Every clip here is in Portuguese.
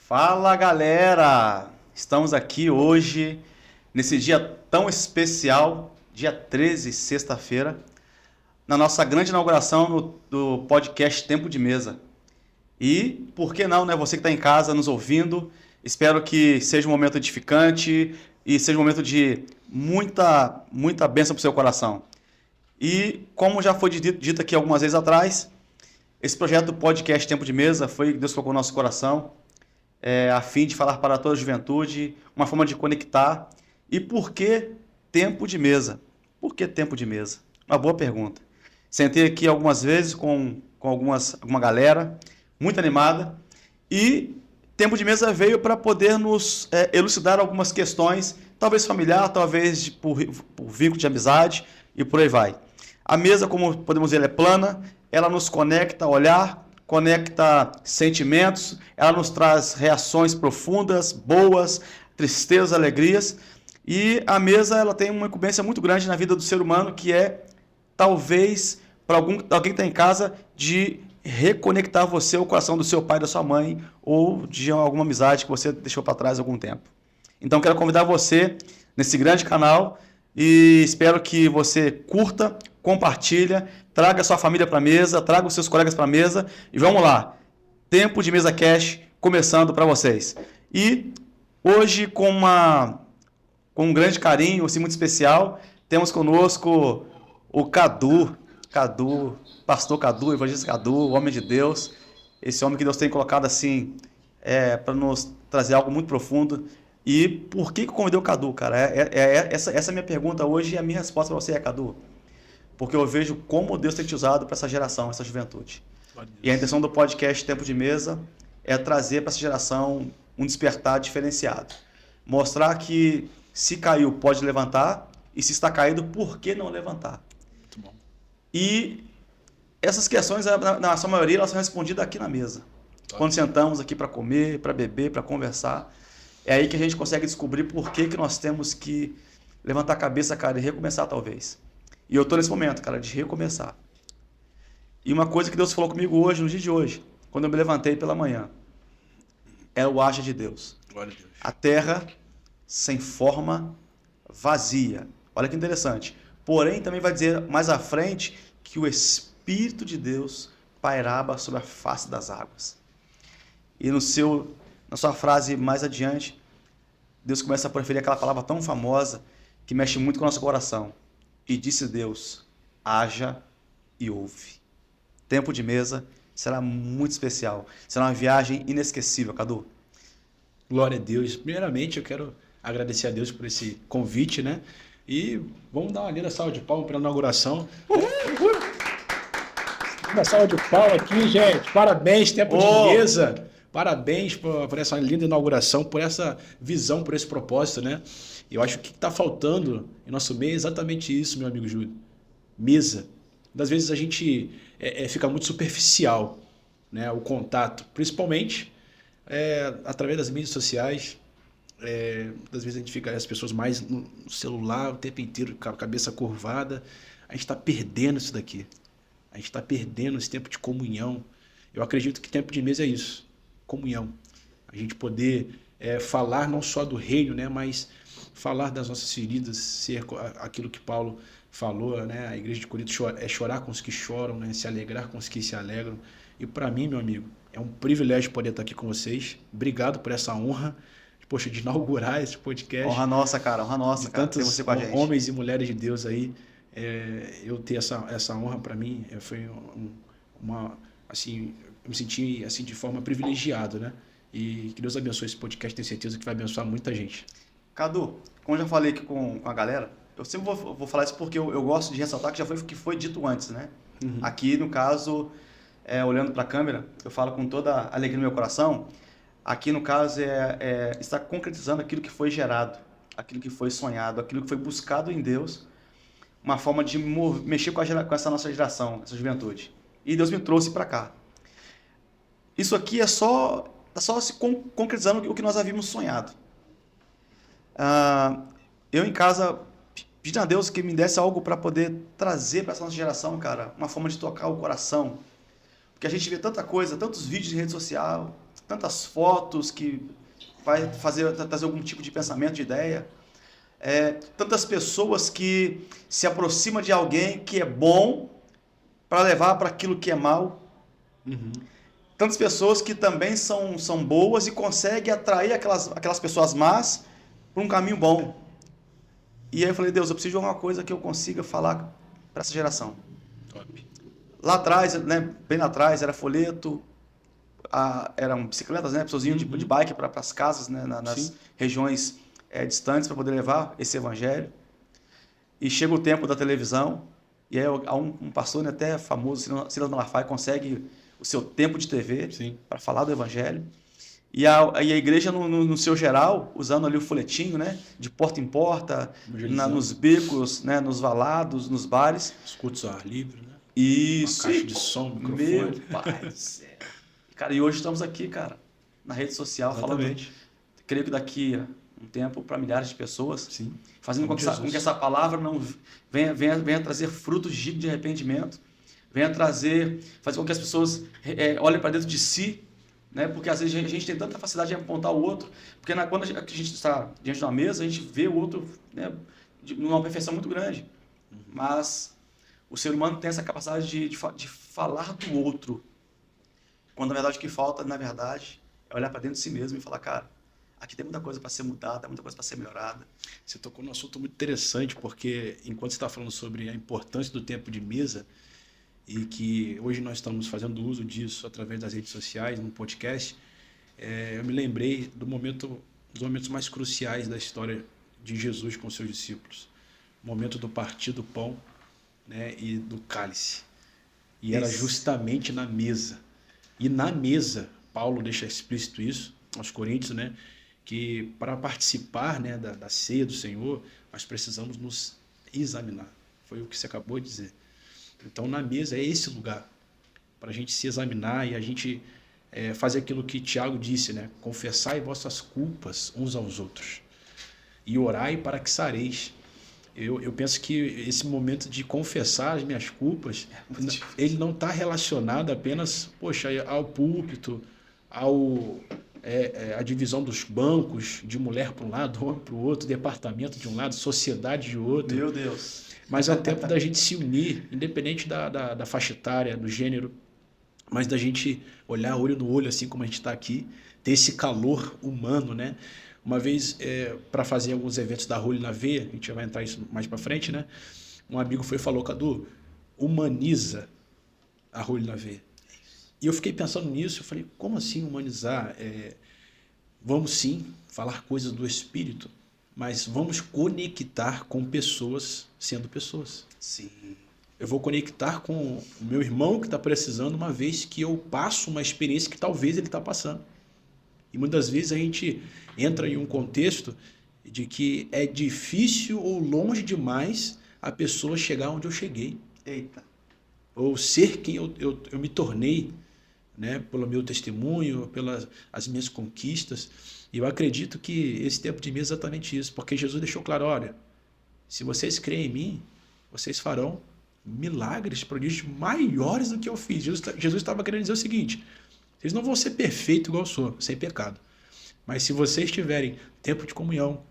Fala galera! Estamos aqui hoje, nesse dia tão especial, dia 13, sexta-feira, na nossa grande inauguração do podcast Tempo de Mesa. E, por que não, né? Você que está em casa nos ouvindo, espero que seja um momento edificante e seja um momento de muita bênção para o seu coração. E, como já foi dito aqui algumas vezes atrás, esse projeto do podcast Tempo de Mesa foi que Deus colocou no nosso coração, a fim de falar para toda a juventude, uma forma de conectar. E por que tempo de mesa? Por que tempo de mesa? Uma boa pergunta. Sentei aqui algumas vezes com alguma galera, muito animada, e tempo de mesa veio para poder nos elucidar algumas questões, talvez familiar, talvez por vínculo de amizade, e por aí vai. A mesa, como podemos ver, ela é plana, ela nos conecta a olhar, conecta sentimentos, ela nos traz reações profundas, boas, tristezas, alegrias. E a mesa ela tem uma incumbência muito grande na vida do ser humano, que é, talvez, para alguém que está em casa, de reconectar você ao coração do seu pai, da sua mãe, ou de alguma amizade que você deixou para trás há algum tempo. Então, quero convidar você nesse grande canal e espero que você curta, compartilha, traga sua família para a mesa, traga os seus colegas para a mesa e vamos lá. Tempo de Mesa Cash começando para vocês. E hoje, com um grande carinho, assim, muito especial, temos conosco o Cadu, pastor Cadu, evangelista Cadu, o homem de Deus, esse homem que Deus tem colocado assim, para nos trazer algo muito profundo. E por que eu convidei o Cadu, cara? Essa é a minha pergunta hoje e a minha resposta para você é, Cadu. Porque eu vejo como Deus tem te usado para essa geração, essa juventude. E a intenção do podcast Tempo de Mesa é trazer para essa geração um despertar diferenciado. Mostrar que se caiu, pode levantar, e se está caído, por que não levantar? Muito bom. E essas questões, na sua maioria, elas são respondidas aqui na mesa. Quando sentamos aqui para comer, para beber, para conversar, é aí que a gente consegue descobrir por que nós temos que levantar a cabeça, cara, e recomeçar talvez. E eu estou nesse momento, cara, de recomeçar. E uma coisa que Deus falou comigo hoje, no dia de hoje, quando eu me levantei pela manhã, é o haja de Deus. Glória a Deus. A terra sem forma, vazia. Olha que interessante. Porém, também vai dizer mais à frente que o Espírito de Deus pairava sobre a face das águas. E na sua frase mais adiante, Deus começa a proferir aquela palavra tão famosa que mexe muito com o nosso coração. E disse Deus, haja e ouve. Tempo de mesa será muito especial. Será uma viagem inesquecível, Cadu. Glória a Deus. Primeiramente, eu quero agradecer a Deus por esse convite, né? E vamos dar uma linda salva de palmas para a inauguração. Uma salva de palmas aqui, gente. Parabéns, Tempo de Mesa. Parabéns por essa linda inauguração, por essa visão, por esse propósito, né? Eu acho que o que está faltando em nosso meio é exatamente isso, meu amigo Júlio. Mesa. Das vezes a gente fica muito superficial, né? O contato, principalmente através das mídias sociais. Às vezes a gente fica as pessoas mais no celular o tempo inteiro, com a cabeça curvada. A gente está perdendo isso daqui. A gente está perdendo esse tempo de comunhão. Eu acredito que tempo de mesa é isso, comunhão. A gente poder falar não só do reino, né, mas falar das nossas feridas, ser aquilo que Paulo falou, né, a igreja de Corinto chorar com os que choram, né, se alegrar com os que se alegram. E para mim, meu amigo, é um privilégio poder estar aqui com vocês. Obrigado por essa honra. Poxa, de inaugurar esse podcast. Honra nossa, cara, Tantos ter você com a gente. Homens e mulheres de Deus aí, eu ter essa honra para mim, foi assim, eu me senti assim de forma privilegiada, né? E que Deus abençoe esse podcast, tenho certeza que vai abençoar muita gente. Cadu, como eu já falei aqui com a galera, eu sempre vou falar isso porque eu gosto de ressaltar que já foi o que foi dito antes, né? Uhum. Aqui, no caso, olhando para a câmera, eu falo com toda a alegria no meu coração. Aqui, no caso, está concretizando aquilo que foi gerado, aquilo que foi sonhado, aquilo que foi buscado em Deus, uma forma de mexer com essa nossa geração, essa juventude. E Deus me trouxe para cá. Isso aqui está só se concretizando o que nós havíamos sonhado. Eu em casa pedi a Deus que me desse algo para poder trazer para essa nossa geração, cara, uma forma de tocar o coração. Porque a gente vê tanta coisa, tantos vídeos de rede social, tantas fotos que vai trazer algum tipo de pensamento, de ideia. Tantas pessoas que se aproximam de alguém que é bom para levar para aquilo que é mal. Tantas pessoas que também são boas e conseguem atrair aquelas pessoas más para um caminho bom. E aí eu falei, Deus, eu preciso de alguma coisa que eu consiga falar para essa geração. Top. Lá atrás, né, bem lá atrás, era folheto, eram bicicletas, né, pessoas iam de bike para as casas, né, nas regiões distantes para poder levar esse evangelho. E chega o tempo da televisão, e aí um pastor, né, até famoso, Silas Malafaia, consegue o seu tempo de TV para falar do evangelho. E a igreja, no seu geral, usando ali o folhetinho, né, de porta em porta, nos becos, né, nos valados, nos bares. Os cultos ao ar livre, né? Isso. Uma caixa de som, microfone. Meu pai do céu. Cara, e hoje estamos aqui, cara, na rede social, falando, creio que daqui a um tempo, para milhares de pessoas, fazendo com que essa palavra não venha trazer frutos de arrependimento, fazer com que as pessoas olhem para dentro de si, né? Porque às vezes a gente tem tanta facilidade de apontar o outro, porque quando a gente está diante de uma mesa, a gente vê o outro, né, numa perfeição muito grande. Mas o ser humano tem essa capacidade de falar do outro, quando na verdade o que falta, na verdade, é olhar para dentro de si mesmo e falar, cara, aqui tem muita coisa para ser mudada, muita coisa para ser melhorada. Você tocou num assunto muito interessante, porque enquanto você está falando sobre a importância do tempo de mesa, e que hoje nós estamos fazendo uso disso através das redes sociais, no podcast, eu me lembrei dos momentos mais cruciais da história de Jesus com seus discípulos. O momento do partir do pão, né, e do cálice. E era justamente na mesa. E na mesa, Paulo deixa explícito isso aos Coríntios, né, que para participar, né, da ceia do Senhor, nós precisamos nos examinar. Foi o que você acabou de dizer. Então, na mesa é esse lugar para a gente se examinar e a gente fazer aquilo que Tiago disse, né? Confessai vossas culpas uns aos outros e orai para que sareis. Eu penso que esse momento de confessar as minhas culpas, ele não está relacionado apenas, ao púlpito, a divisão dos bancos, de mulher para um lado, homem para o outro, departamento de um lado, sociedade de outro. Meu Deus! Mas é o tempo da gente se unir, independente da faixa etária, do gênero, mas da gente olhar olho no olho, assim como a gente está aqui, ter esse calor humano, né? Uma vez, para fazer alguns eventos da Rolho na Veia, a gente vai entrar isso mais para frente, né? Um amigo foi e falou, Cadu, humaniza a Rolho na Veia. E eu fiquei pensando nisso, eu falei, como assim humanizar? Vamos sim falar coisas do Espírito, mas vamos conectar com pessoas sendo pessoas. Sim. Eu vou conectar com o meu irmão que está precisando, uma vez que eu passo uma experiência que talvez ele está passando. E muitas vezes a gente entra em um contexto de que é difícil ou longe demais a pessoa chegar onde eu cheguei. Eita. Ou ser quem eu me tornei, né? Pelo meu testemunho, pelas as minhas conquistas. E eu acredito que esse tempo de mesa é exatamente isso, porque Jesus deixou claro, olha, se vocês creem em mim, vocês farão milagres, prodígios maiores do que eu fiz. Jesus estava querendo dizer o seguinte, vocês não vão ser perfeitos igual eu sou, sem pecado. Mas se vocês tiverem tempo de comunhão,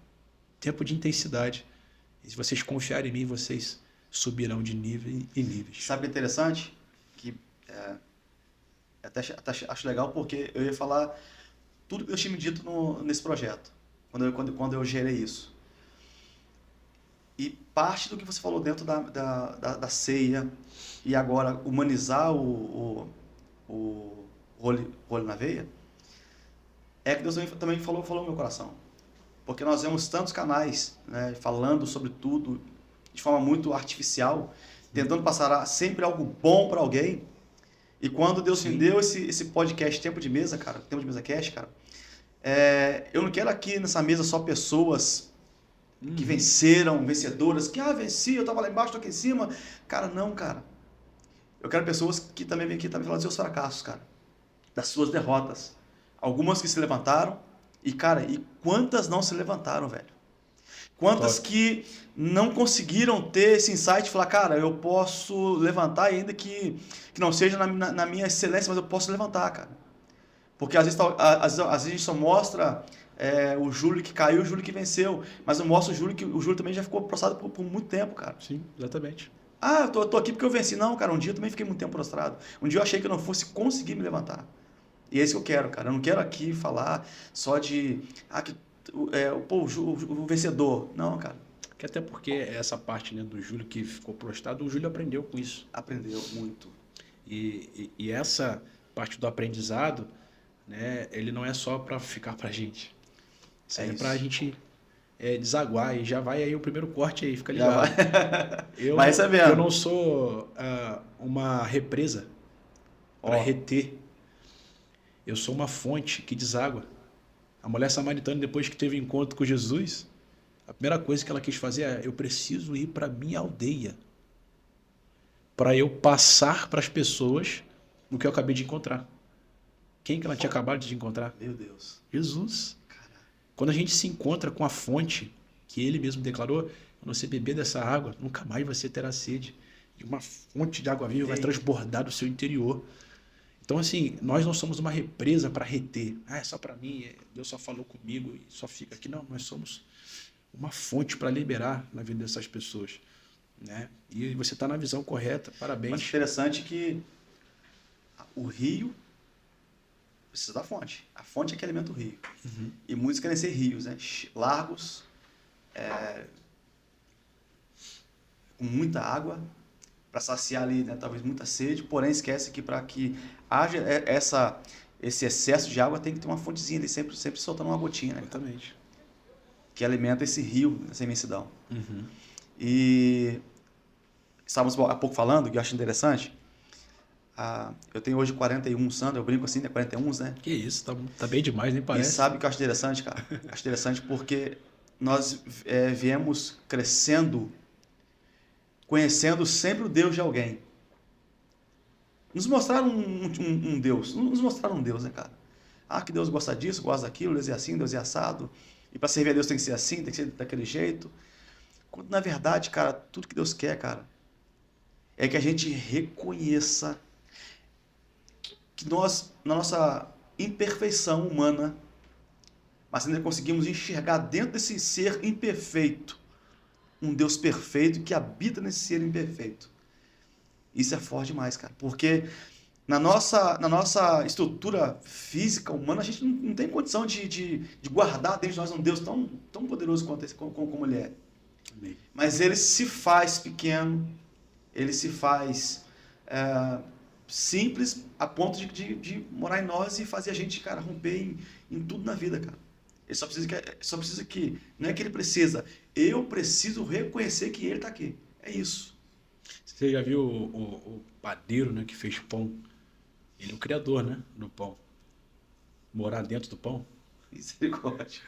tempo de intensidade, e se vocês confiarem em mim, vocês subirão de nível em níveis. Sabe o que é interessante? Que até acho legal, porque eu ia falar tudo que Deus tinha me dito nesse projeto, quando eu gerei isso. E parte do que você falou dentro da ceia, e agora humanizar o rolho na veia, é que Deus também falou no meu coração. Porque nós vemos tantos canais, né, falando sobre tudo de forma muito artificial, tentando passar sempre algo bom para alguém. E quando Deus me deu esse podcast Tempo de Mesa, cara, Tempo de Mesa Cast, cara, eu não quero aqui nessa mesa só pessoas que venceram, vencedoras, que venci, eu estava lá embaixo, estou aqui em cima. Cara, não, cara. Eu quero pessoas que também vêm aqui também falar dos seus fracassos, cara, das suas derrotas. Algumas que se levantaram, e cara, e quantas não se levantaram, velho? Quantas que não conseguiram ter esse insight e falar, cara, eu posso levantar ainda que não seja na minha excelência, mas eu posso levantar, cara. Porque às vezes a gente só mostra o Júlio que caiu, o Júlio que venceu, mas eu mostro o Júlio que o Júlio também já ficou prostrado por muito tempo, cara. Sim, exatamente. Ah, eu tô aqui porque eu venci. Não, cara, um dia eu também fiquei muito tempo prostrado. Um dia eu achei que eu não fosse conseguir me levantar. E é isso que eu quero, cara. Eu não quero aqui falar só de... o vencedor. Não, cara. Que até porque essa parte, né, do Júlio que ficou prostrado, o Júlio aprendeu com isso. Aprendeu muito. E essa parte do aprendizado, né, ele não é só para ficar pra gente. Isso é pra gente desaguar. E já vai aí o primeiro corte aí, fica ligado. Vai recebendo. Eu não sou uma represa para reter. Eu sou uma fonte que deságua. A mulher samaritana, depois que teve encontro com Jesus, a primeira coisa que ela quis fazer é: eu preciso ir para minha aldeia para eu passar para as pessoas o que eu acabei de encontrar. Quem que ela tinha acabado de encontrar? Meu Deus. Jesus. Caraca. Quando a gente se encontra com a fonte, que ele mesmo declarou, quando você beber dessa água, nunca mais você terá sede. E uma fonte de água viva vai transbordar do seu interior. Então, assim, nós não somos uma represa para reter. É só para mim, Deus só falou comigo e só fica aqui. Não, nós somos uma fonte para liberar na vida dessas pessoas, né? E você está na visão correta, parabéns. Mas interessante que o rio precisa da fonte. A fonte é que alimenta o rio. Uhum. E muitos querem ser rios, né? Largos, com muita água, para saciar ali, né, talvez muita sede, porém esquece que para que haja esse excesso de água tem que ter uma fontezinha ali, sempre soltando uma gotinha, né? Exatamente. Que alimenta esse rio, essa imensidão. Uhum. E estávamos há pouco falando, que eu acho interessante, eu tenho hoje 41 anos, eu brinco assim, né? 41, né? Que isso, tá bem demais, nem parece. E sabe o que eu acho interessante, cara? Acho interessante porque nós viemos crescendo, conhecendo sempre o Deus de alguém. Nos mostraram um Deus. Nos mostraram um Deus, né, cara? Que Deus gosta disso, gosta daquilo, Deus é assim, Deus é assado. E para servir a Deus tem que ser assim, tem que ser daquele jeito. Quando, na verdade, cara, tudo que Deus quer, cara, é que a gente reconheça que nós, na nossa imperfeição humana, mas ainda conseguimos enxergar dentro desse ser imperfeito um Deus perfeito que habita nesse ser imperfeito. Isso é forte demais, cara. Porque na nossa estrutura física humana, a gente não tem condição de guardar dentro de nós um Deus tão poderoso como Ele é. Amém. Mas Ele se faz pequeno, Ele se faz simples a ponto de morar em nós e fazer a gente, cara, romper em tudo na vida, cara. Ele só precisa que, não é que ele precisa, eu preciso reconhecer que ele está aqui. É isso. Você já viu o padeiro, né, que fez pão? Ele é o criador, né, do pão. Morar dentro do pão? Misericórdia.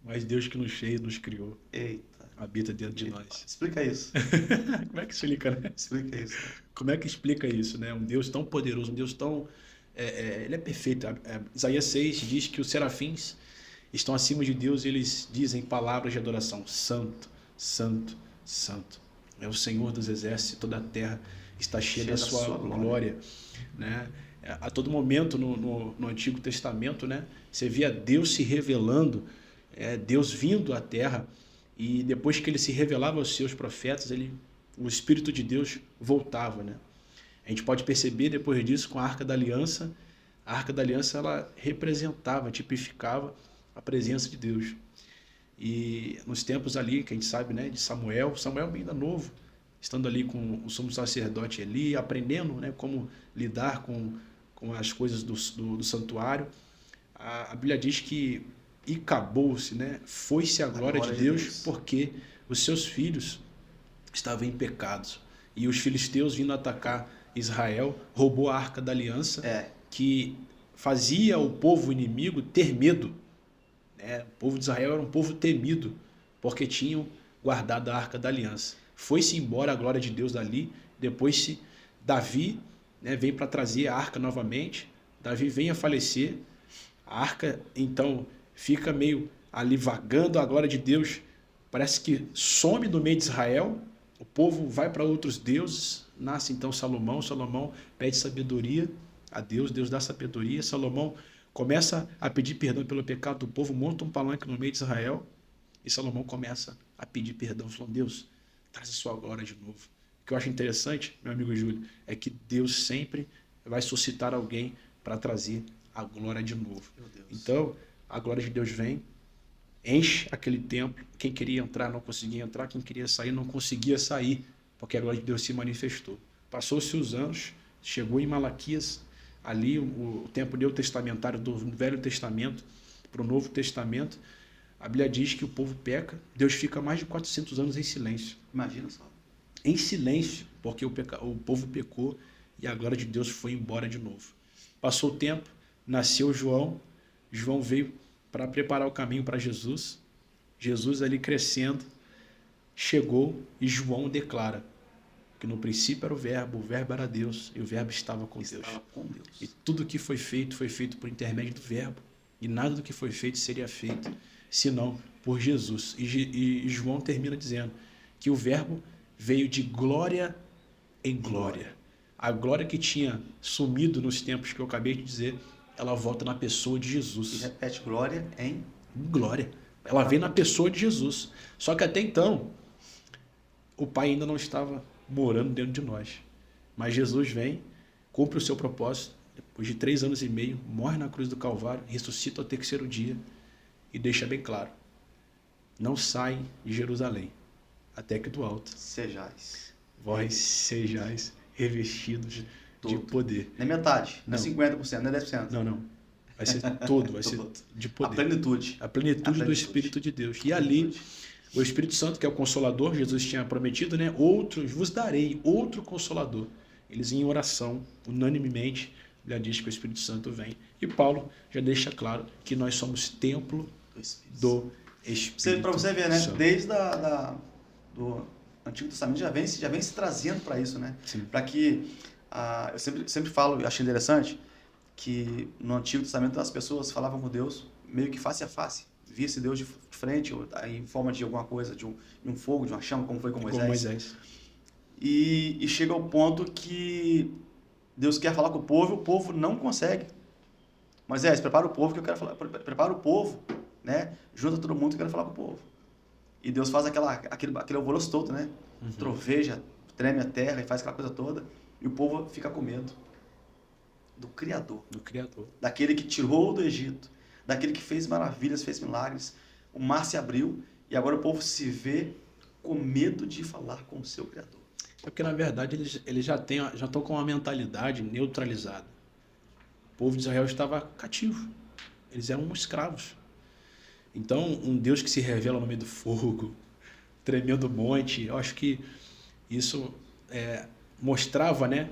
Mas Deus que nos fez, nos criou. Eita. Habita dentro de nós. Explica isso. Como é que explica, né? Explica isso. Como é que explica isso, né? Um Deus tão poderoso, um Deus tão... ele é perfeito. Isaías 6 diz que os serafins estão acima de Deus e eles dizem palavras de adoração. Santo, santo, santo. É o Senhor dos exércitos, toda a terra está cheia da sua glória. Né? A todo momento no Antigo Testamento, né, você via Deus se revelando, Deus vindo à terra, e depois que ele se revelava aos seus profetas, o Espírito de Deus voltava. Né? A gente pode perceber depois disso com a Arca da Aliança. A Arca da Aliança ela representava, tipificava a presença de Deus. E nos tempos ali, que a gente sabe, né, de Samuel ainda novo, estando ali com o sumo sacerdote Eli, aprendendo, né, como lidar com as coisas do santuário, a Bíblia diz que acabou-se, né, foi-se a glória de Deus, porque os seus filhos estavam em pecados. E os filisteus vindo atacar Israel, roubou a Arca da Aliança, que fazia o povo inimigo ter medo. O povo de Israel era um povo temido, porque tinham guardado a Arca da Aliança. Foi-se embora a glória de Deus dali, depois Davi, né, vem para trazer a Arca novamente, Davi vem a falecer, a Arca então fica meio ali vagando, a glória de Deus parece que some do meio de Israel, o povo vai para outros deuses, nasce então Salomão, Salomão pede sabedoria a Deus, Deus dá sabedoria, Salomão começa a pedir perdão pelo pecado do povo, monta um palanque no meio de Israel, e Salomão começa a pedir perdão, falando, Deus, traz a sua glória de novo. O que eu acho interessante, meu amigo Júlio, é que Deus sempre vai suscitar alguém para trazer a glória de novo. Então, a glória de Deus vem, enche aquele templo, quem queria entrar não conseguia entrar, quem queria sair não conseguia sair, porque a glória de Deus se manifestou. Passou-se os anos, chegou em Malaquias, ali o tempo neotestamentário do Velho Testamento para o Novo Testamento, a Bíblia diz que o povo peca, Deus fica mais de 400 anos em silêncio. Imagina só. Em silêncio, porque o povo pecou e a glória de Deus foi embora de novo. Passou o tempo, nasceu João, João veio para preparar o caminho para Jesus, Jesus ali crescendo, chegou e João declara que no princípio era o verbo era Deus e o verbo estava com Deus. E tudo que foi feito por intermédio do verbo e nada do que foi feito seria feito senão por Jesus. E João termina dizendo que o verbo veio de glória em glória. A glória que tinha sumido nos tempos que eu acabei de dizer, ela volta na pessoa de Jesus. E repete, glória em glória. Ela vem na pessoa de Jesus. Só que até então, o Pai ainda não estava morando dentro de nós. Mas Jesus vem, cumpre o seu propósito, depois de 3 anos e meio, morre na cruz do Calvário, ressuscita ao 3º dia e deixa bem claro, não sai de Jerusalém, até que do alto vós sejais revestidos de poder. Não é metade, não é 50%, não é 10%. Não. Vai ser todo, vai ser de poder. A plenitude do Espírito de Deus. E ali, o Espírito Santo, que é o Consolador, Jesus tinha prometido, né? Vos darei outro Consolador. Eles em oração, unanimemente, já diz que o Espírito Santo vem. E Paulo já deixa claro que nós somos templo do Espírito. Para você ver, né? Santo. Desde do Antigo Testamento já vem se trazendo para isso, né? Para que eu sempre falo, eu acho interessante que no Antigo Testamento as pessoas falavam com Deus meio que face a face, via esse Deus de frente, ou em forma de alguma coisa, de um fogo, de uma chama, como foi com Moisés. E chega ao ponto que Deus quer falar com o povo não consegue. Moisés, prepara o povo que eu quero falar, prepara o povo, né? Junta todo mundo que eu quero falar com o povo. E Deus faz aquele alvoroço todo, né? Troveja, treme a terra e faz aquela coisa toda. E o povo fica com medo do Criador. Daquele que tirou do Egito. Daquele que fez maravilhas, fez milagres. O mar se abriu e agora o povo se vê com medo de falar com o seu Criador. É porque, na verdade, eles já estão com uma mentalidade neutralizada. O povo de Israel estava cativo. Eles eram escravos. Então, um Deus que se revela no meio do fogo, tremendo monte, eu acho que isso mostrava, né,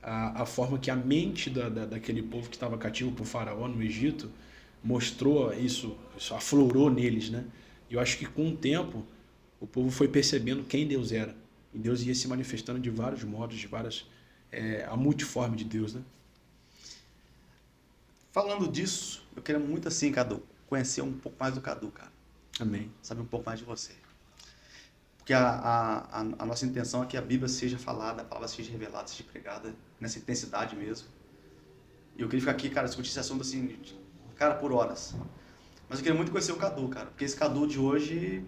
a forma que a mente daquele povo que estava cativo por Faraó no Egito mostrou isso aflorou neles, né? E eu acho que com o tempo o povo foi percebendo quem Deus era. E Deus ia se manifestando de vários modos, a multiforme de Deus, né? Falando disso, eu queria muito assim, Cadu, conhecer um pouco mais do Cadu, cara. Amém. Saber um pouco mais de você. Porque a nossa intenção é que a Bíblia seja falada, a palavra seja revelada, seja pregada nessa intensidade mesmo. E eu queria ficar aqui, cara, discutir esse assunto assim, cara, por horas. Mas eu queria muito conhecer o Cadu, cara, porque esse Cadu de hoje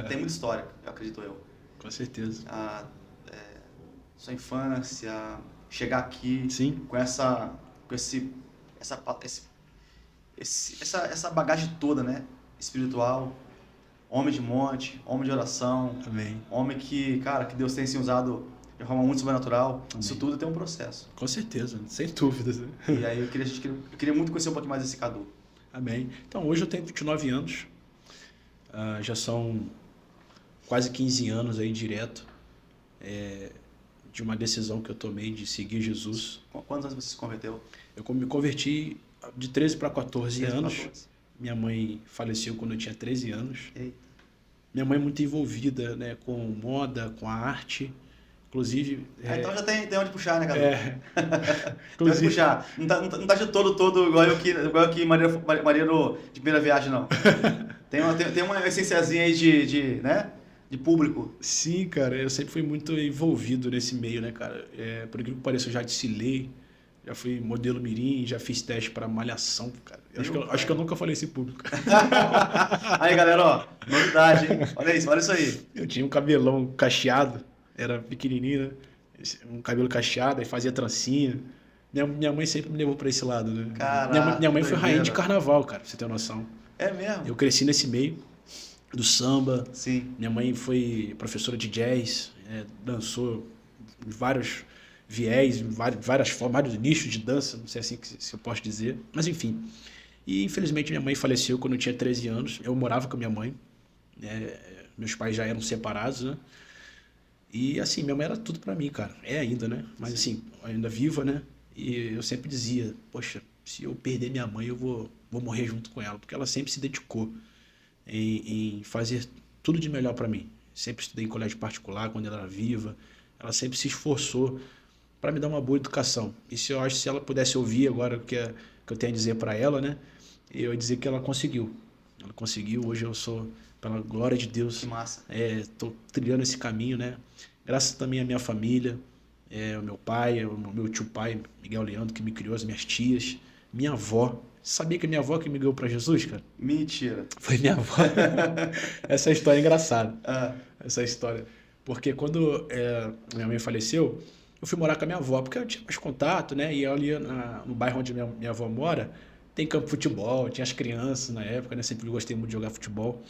tem muita história, eu acredito eu. Com certeza. Sua infância, chegar aqui. Sim. Com essa bagagem toda, né? Espiritual, homem de monte, homem de oração. Amém. Homem que Deus tem se usado de forma muito sobrenatural. Amém. Isso tudo tem um processo. Com certeza, sem dúvidas. E aí eu queria muito conhecer um pouquinho mais desse Cadu. Amém. Então, hoje eu tenho 29 anos. Já são quase 15 anos aí direto de uma decisão que eu tomei de seguir Jesus. Quantos anos você se converteu? Eu me converti de 13 para 14 anos. 14. Minha mãe faleceu quando eu tinha 13 anos. Eita. Minha mãe é muito envolvida, né, com moda, com a arte. Inclusive... Então já tem onde puxar, né, Cadu? Inclusive... Tem onde puxar. Não tá de todo igual eu que Maria de primeira viagem, não. Tem uma essenciazinha aí né? De público. Sim, cara, eu sempre fui muito envolvido nesse meio, né, cara? Por incrível que pareça, eu já desfilei, já fui modelo mirim, já fiz teste para malhação, cara. Acho que eu nunca falei isso em público. Aí, galera, ó, novidade, hein? Olha isso aí. Eu tinha um cabelão cacheado, era pequenininho, né? Um cabelo cacheado, aí fazia trancinha. Minha mãe sempre me levou para esse lado, né? Caraca, Minha mãe foi rainha de doideira. carnaval, cara, pra você ter noção. É mesmo? Eu cresci nesse meio do samba. Sim. Minha mãe foi professora de jazz, dançou em vários viés, em várias formas, vários nichos de dança, não sei assim se eu posso dizer. Mas enfim. E infelizmente minha mãe faleceu quando eu tinha 13 anos. Eu morava com a minha mãe. Meus pais já eram separados, né? E assim, minha mãe era tudo pra mim, cara. É ainda, né? Mas assim, ainda viva, né? E eu sempre dizia, poxa, se eu perder minha mãe, eu vou morrer junto com ela. Porque ela sempre se dedicou em fazer tudo de melhor pra mim. Sempre estudei em colégio particular quando ela era viva. Ela sempre se esforçou para me dar uma boa educação. E se eu acho que se ela pudesse ouvir agora o que eu tenho a dizer para ela, né? Eu ia dizer que ela conseguiu. Ela conseguiu. Hoje eu sou, pela glória de Deus, Que massa. Estou trilhando esse caminho, né? Graças também à minha família, o meu pai, o meu tio pai, Miguel Leandro, que me criou, as minhas tias, minha avó. Sabia que é minha avó que me ganhou para Jesus, cara? Mentira. Foi minha avó. Essa história é engraçada. Ah, Essa história. Porque quando minha mãe faleceu, eu fui morar com a minha avó, porque eu tinha mais contato, né? E ali no bairro onde minha avó mora, tem campo de futebol, tinha as crianças na época, né? Sempre gostei muito de jogar futebol.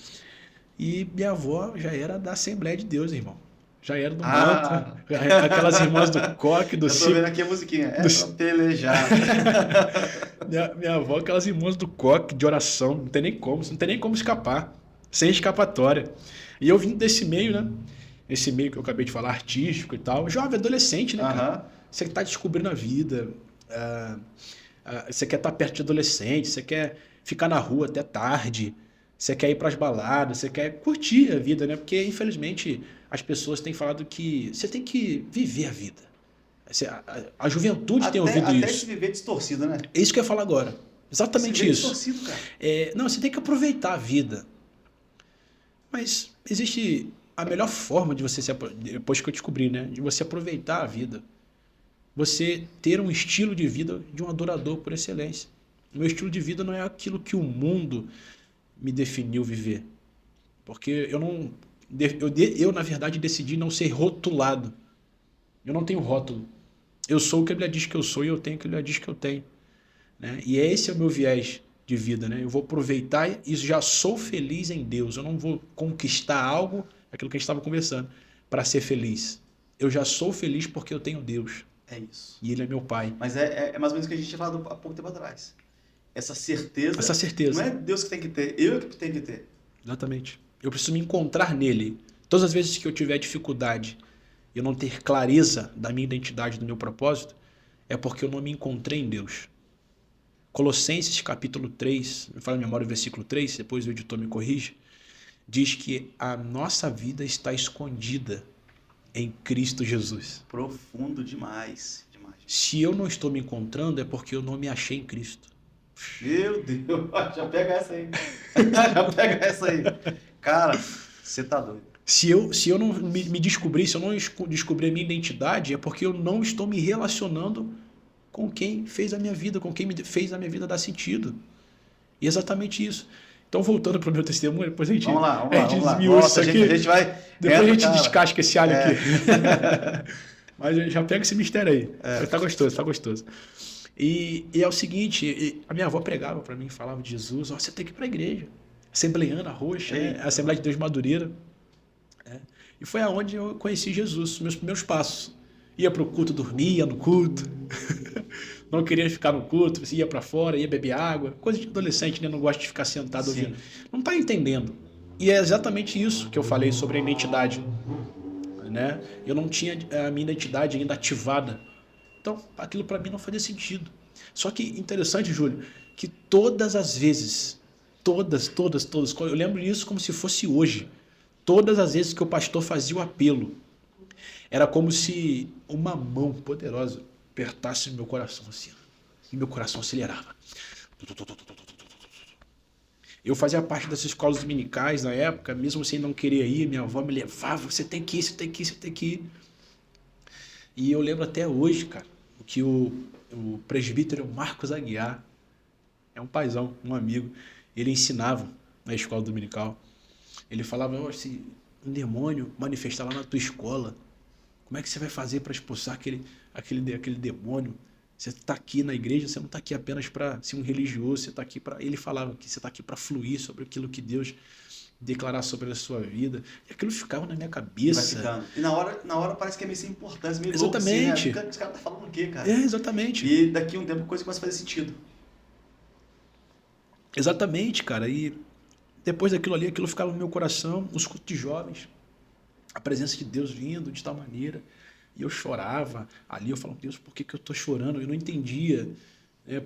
E minha avó já era da Assembleia de Deus, irmão. Já era do mantra. Aquelas irmãs do coque, do eu tô vendo aqui a musiquinha. É pra pelejar. Minha avó, aquelas irmãs do coque, de oração. Não tem nem como escapar. Sem escapatória. E eu vim desse meio, né? Esse meio que eu acabei de falar, artístico e tal. Jovem, adolescente, né, cara? Você tá descobrindo a vida. Você quer estar perto de adolescente. Você quer ficar na rua até tarde. Você quer ir pras baladas. Você quer curtir a vida, né? Porque, infelizmente, as pessoas têm falado que você tem que viver a vida. A juventude tem ouvido até isso. Até se viver distorcido, né? É isso que eu ia falar agora. Exatamente isso. Distorcido, cara. Não, você tem que aproveitar a vida. Mas existe a melhor forma de você, depois que eu descobri, né? De você aproveitar a vida. Você ter um estilo de vida de um adorador por excelência. O meu estilo de vida não é aquilo que o mundo me definiu viver. Porque eu, na verdade, decidi não ser rotulado. Eu não tenho rótulo. Eu sou o que a Bíblia diz que eu sou e eu tenho o que a Bíblia diz que eu tenho. Né? E esse é o meu viés de vida. Né? Eu vou aproveitar e já sou feliz em Deus. Eu não vou conquistar algo, aquilo que a gente estava conversando, para ser feliz. Eu já sou feliz porque eu tenho Deus. É isso. E Ele é meu Pai. Mas é mais ou menos o que a gente tinha falado há pouco tempo atrás. Essa certeza. Essa certeza. Não é Deus que tem que ter, eu que tenho que ter. Exatamente. Eu preciso me encontrar nele. Todas as vezes que eu tiver dificuldade e eu não ter clareza da minha identidade, do meu propósito, é porque eu não me encontrei em Deus. Colossenses capítulo 3, me fala a memória o versículo 3, depois o editor me corrige, diz que a nossa vida está escondida em Cristo Jesus. Profundo demais. Se eu não estou me encontrando, é porque eu não me achei em Cristo. Meu Deus, já pega essa aí. Já pega essa aí. Cara, você tá doido. Se eu não me descobrir, se eu não descobrir a minha identidade, é porque eu não estou me relacionando com quem fez a minha vida, com quem me fez a minha vida dar sentido. E é exatamente isso. Então, voltando para o meu testemunho, depois a gente desmiúça isso aqui. A gente vai... Depois a gente descasca esse alho aqui. Mas já pega esse mistério aí. Tá gostoso. E é o seguinte, a minha avó pregava para mim, falava de Jesus, você tem que ir para a igreja. Assembleiana Roxa, né? A Assembleia de Deus Madureira. E foi aonde eu conheci Jesus, meus primeiros passos. Ia para o culto, dormia no culto. Não queria ficar no culto, ia para fora, ia beber água. Coisa de adolescente, né? Não gosta de ficar sentado ouvindo. Não está entendendo. E é exatamente isso que eu falei sobre a identidade. Né? Eu não tinha a minha identidade ainda ativada. Então, aquilo para mim não fazia sentido. Só que interessante, Júlio, que todas as vezes, todas, eu lembro disso como se fosse hoje. Todas as vezes que o pastor fazia o apelo, era como se uma mão poderosa apertasse no meu coração assim, e meu coração acelerava. Eu fazia parte dessas escolas dominicais na época, mesmo sem não querer ir, minha avó me levava, você tem que ir, você tem que ir, você tem que ir. E eu lembro até hoje, cara, que o presbítero Marcos Aguiar, é um paizão, um amigo, ele ensinava na escola dominical. Ele falava, oh, se um demônio manifestar lá na tua escola, como é que você vai fazer para expulsar aquele demônio? Você está aqui na igreja, você não está aqui apenas para ser um religioso, você está aqui para... Ele falava que você está aqui para fluir sobre aquilo que Deus declarar sobre a sua vida. E aquilo ficava na minha cabeça. Vai ficando. E na hora parece que é meio sem importância, meio exatamente. louco assim, né? Esse cara tá falando o quê, cara? Exatamente. E daqui a um tempo a coisa começa a fazer sentido. Exatamente, cara. E depois daquilo ali, aquilo ficava no meu coração, os cultos de jovens, a presença de Deus vindo de tal maneira. E eu chorava ali, eu falava, Deus, por que eu estou chorando? Eu não entendia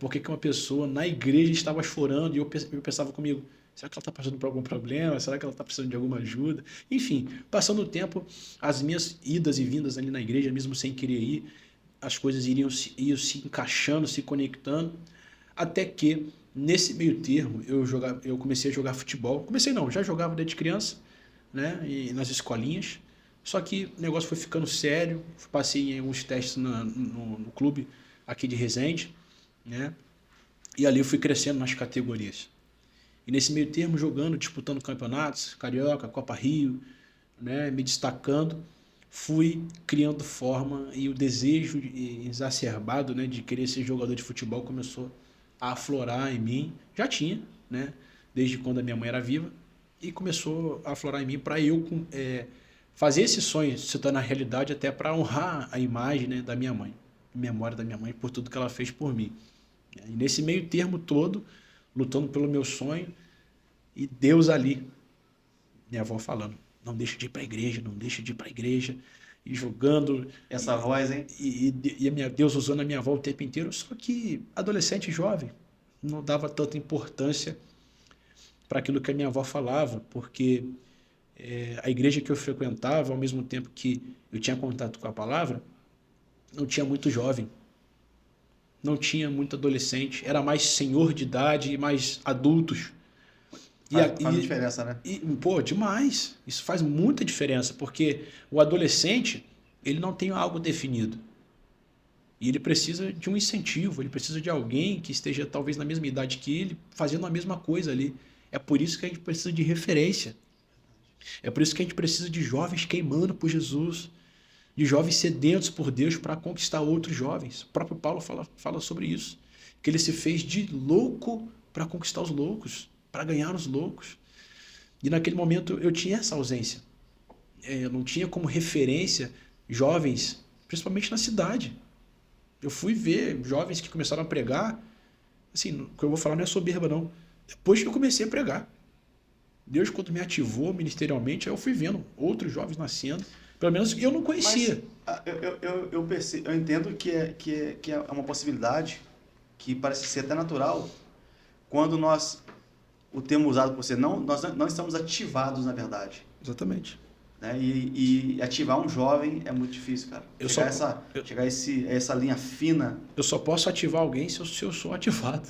por que uma pessoa na igreja estava chorando. E eu pensava comigo, será que ela está passando por algum problema? Será que ela está precisando de alguma ajuda? Enfim, passando o tempo, as minhas idas e vindas ali na igreja, mesmo sem querer ir, as coisas iam se encaixando, se conectando, até que, nesse meio termo, eu comecei a jogar futebol. Comecei não, já jogava desde criança, né, e nas escolinhas. Só que o negócio foi ficando sério, passei em alguns testes no clube aqui de Resende, né? E ali eu fui crescendo nas categorias. E nesse meio termo, jogando, disputando campeonatos, Carioca, Copa Rio, né? Me destacando, fui criando forma e o desejo exacerbado, né, de querer ser jogador de futebol começou a aflorar em mim. Já tinha, né? Desde quando a minha mãe era viva, e começou a aflorar em mim para eu... fazer esse sonho se tornar realidade, até para honrar a imagem, né, da minha mãe, a memória da minha mãe, por tudo que ela fez por mim. E nesse meio termo todo, lutando pelo meu sonho, e Deus ali, minha avó falando, não deixa de ir para a igreja, não deixa de ir para a igreja, e jogando... Essa voz, hein? E Deus usando a minha avó o tempo inteiro, só que adolescente jovem, não dava tanta importância para aquilo que a minha avó falava, porque... a igreja que eu frequentava, ao mesmo tempo que eu tinha contato com a palavra, não tinha muito jovem, não tinha muito adolescente, era mais senhor de idade e mais adultos. Faz diferença, né? Pô, demais. Isso faz muita diferença, porque o adolescente, ele não tem algo definido. E ele precisa de um incentivo, ele precisa de alguém que esteja talvez na mesma idade que ele, fazendo a mesma coisa ali. É por isso que a gente precisa de referência. É por isso que a gente precisa de jovens queimando por Jesus, de jovens sedentos por Deus para conquistar outros jovens. O próprio Paulo fala sobre isso, que ele se fez de louco para conquistar os loucos, para ganhar os loucos. E naquele momento eu tinha essa ausência. Eu não tinha como referência jovens, principalmente na cidade. Eu fui ver jovens que começaram a pregar, assim, o que eu vou falar não é soberba não, depois que eu comecei a pregar. Deus, quando me ativou ministerialmente, aí eu fui vendo outros jovens nascendo. Pelo menos eu não conhecia. Mas eu entendo que é uma possibilidade que parece ser até natural quando o termo usado por você, nós não estamos ativados, na verdade. Exatamente. Né? E ativar um jovem é muito difícil, cara. Chegar a essa linha fina. Eu só posso ativar alguém se eu sou ativado.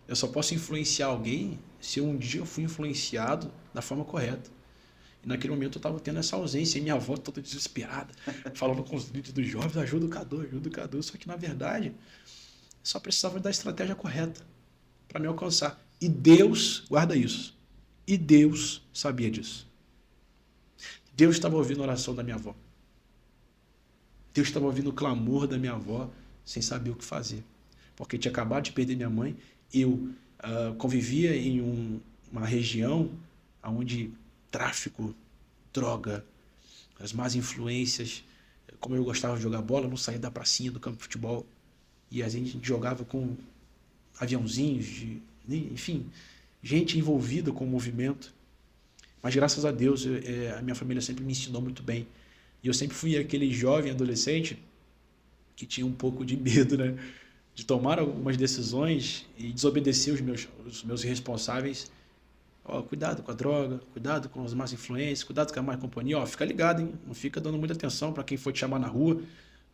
Eu só posso influenciar alguém se um dia eu fui influenciado da forma correta. E naquele momento eu estava tendo essa ausência, e minha avó toda desesperada, falando com os líderes dos jovens, ajuda o Cadu. Só que na verdade, só precisava da estratégia correta para me alcançar. E Deus, guarda isso, e Deus sabia disso. Deus estava ouvindo a oração da minha avó. Deus estava ouvindo o clamor da minha avó, sem saber o que fazer. Porque tinha acabado de perder minha mãe. Eu convivia em uma região onde tráfico, droga, as más influências, como eu gostava de jogar bola, eu não saía da pracinha do campo de futebol, e a gente jogava com aviãozinhos, enfim, gente envolvida com o movimento. Mas graças a Deus, a minha família sempre me ensinou muito bem. E eu sempre fui aquele jovem adolescente que tinha um pouco de medo, né, de tomar algumas decisões e desobedecer os meus responsáveis. Cuidado com a droga, cuidado com as más influências, cuidado com a má companhia. Fica ligado, hein? Não fica dando muita atenção para quem for te chamar na rua.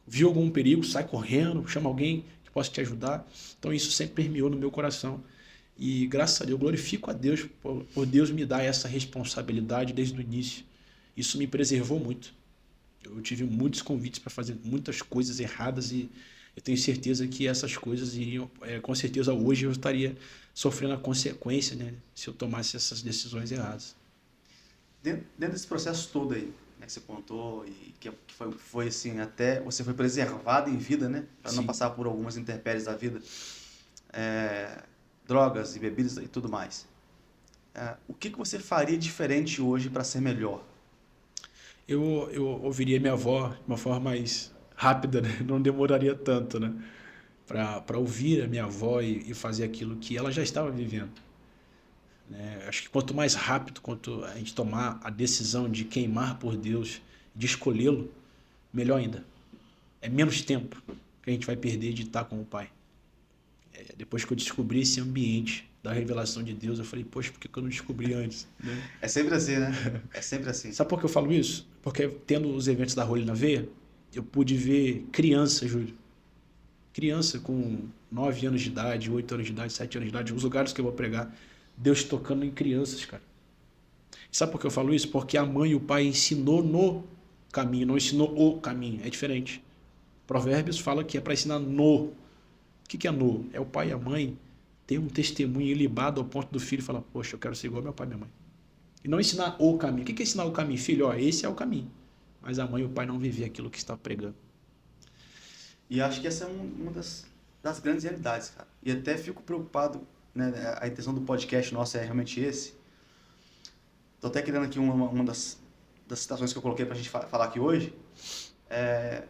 Viu algum perigo, sai correndo, chama alguém que possa te ajudar. Então isso sempre permeou no meu coração. E graças a Deus, eu glorifico a Deus por Deus me dar essa responsabilidade desde o início. Isso me preservou muito. Eu tive muitos convites para fazer muitas coisas erradas e eu tenho certeza que essas coisas iriam, com certeza hoje eu estaria sofrendo a consequência, né, se eu tomasse essas decisões erradas. Dentro desse processo todo aí, né, que você contou e que foi assim, até você foi preservado em vida, né? Para não Sim. passar por algumas intempéries da vida, drogas e bebidas e tudo mais. O que você faria diferente hoje para ser melhor? Eu ouviria minha avó de uma forma mais rápida, né? Não demoraria tanto, né? Para ouvir a minha avó e fazer aquilo que ela já estava vivendo. Né? Acho que quanto mais rápido quanto a gente tomar a decisão de queimar por Deus, de escolhê-lo, melhor ainda. É menos tempo que a gente vai perder de estar com o Pai. Depois que eu descobri esse ambiente da revelação de Deus, eu falei, poxa, por que eu não descobri antes? Né? É sempre assim, né? É sempre assim. Sabe por que eu falo isso? Porque tendo os eventos da Rolê na Veia, eu pude ver criança, Júlio. Criança com 9 anos de idade, 8 anos de idade, 7 anos de idade, os lugares que eu vou pregar, Deus tocando em crianças, cara. E sabe por que eu falo isso? Porque a mãe e o pai ensinou no caminho, não ensinou o caminho. É diferente. Provérbios fala que é para ensinar no. O que é no? É o pai e a mãe ter um testemunho ilibado ao ponto do filho falar, poxa, eu quero ser igual ao meu pai e minha mãe. E não ensinar o caminho. O que é ensinar o caminho? Filho, ó, esse é o caminho. Mas a mãe e o pai não viver aquilo que está pregando. E acho que essa é uma das grandes realidades, cara. E até fico preocupado, né? A intenção do podcast nosso é realmente esse. Tô até querendo aqui uma das citações que eu coloquei pra gente falar aqui hoje. A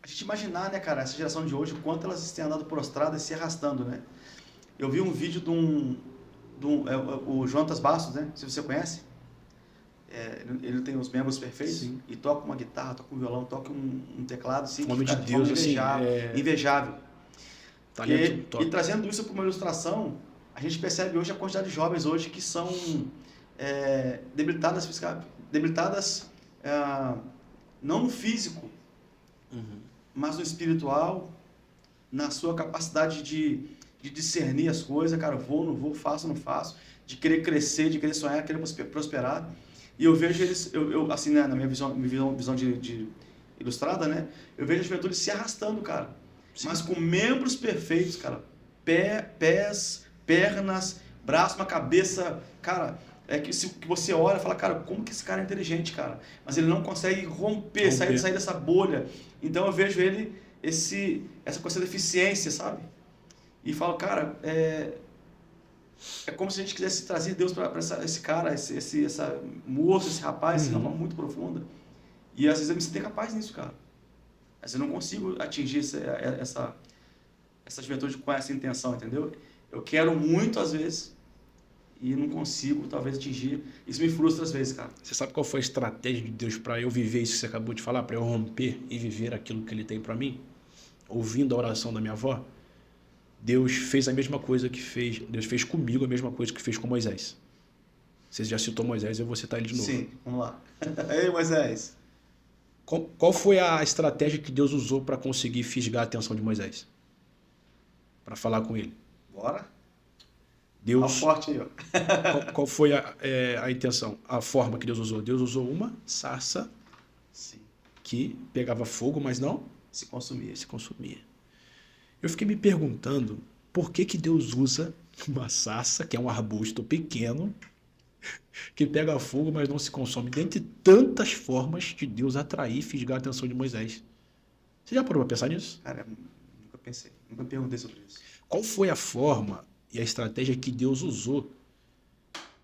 gente imaginar, né, cara, essa geração de hoje, o quanto elas têm andado prostradas e se arrastando, né? Eu vi um vídeo o Jonatas Bastos, né? Se você conhece. Ele tem os membros perfeitos. Sim. E toca uma guitarra, toca um violão, toca um teclado, assim, Um homem de Deus, assim, invejável. Talento top. E trazendo isso para uma ilustração, a gente percebe hoje a quantidade de jovens hoje que são debilitadas não no físico, mas no espiritual, na sua capacidade de discernir as coisas, cara, vou, não vou, faço, não faço, de querer crescer, de querer sonhar, querer prosperar. E eu vejo eles, assim, né, na minha visão de ilustrada, né, eu vejo a juventude se arrastando, cara. Sim. Mas com membros perfeitos, cara, pés, pernas, braço, uma cabeça, cara, que você olha e fala, cara, como que esse cara é inteligente, cara? Mas ele não consegue romper. Sair dessa bolha. Então eu vejo ele, essa coisa de deficiência, sabe? E falo, cara, é como se a gente quisesse trazer Deus para esse cara, essa moça, esse rapaz, de uma forma muito profunda. E às vezes eu me sinto capaz nisso, cara. Às vezes eu não consigo atingir essa juventude com essa intenção, entendeu? Eu quero muito, às vezes, e não consigo, talvez, atingir. Isso me frustra às vezes, cara. Você sabe qual foi a estratégia de Deus para eu viver isso que você acabou de falar? Para eu romper e viver aquilo que Ele tem para mim? Ouvindo a oração da minha avó, Deus fez a mesma coisa que fez. Deus fez comigo a mesma coisa que fez com Moisés. Você já citou Moisés, eu vou citar ele de novo. Sim, vamos lá. Ei, Moisés. Qual foi a estratégia que Deus usou para conseguir fisgar a atenção de Moisés? Para falar com ele? Bora. Deus. Forte aí, ó. Qual foi a intenção? A forma que Deus usou? Deus usou uma sarça. Sim. Que pegava fogo, mas não se consumia. Eu fiquei me perguntando por que Deus usa uma sarça, que é um arbusto pequeno, que pega fogo, mas não se consome, dentre tantas formas de Deus atrair e fisgar a atenção de Moisés. Você já parou para pensar nisso? Cara, nunca pensei, nunca perguntei sobre isso. Qual foi a forma e a estratégia que Deus usou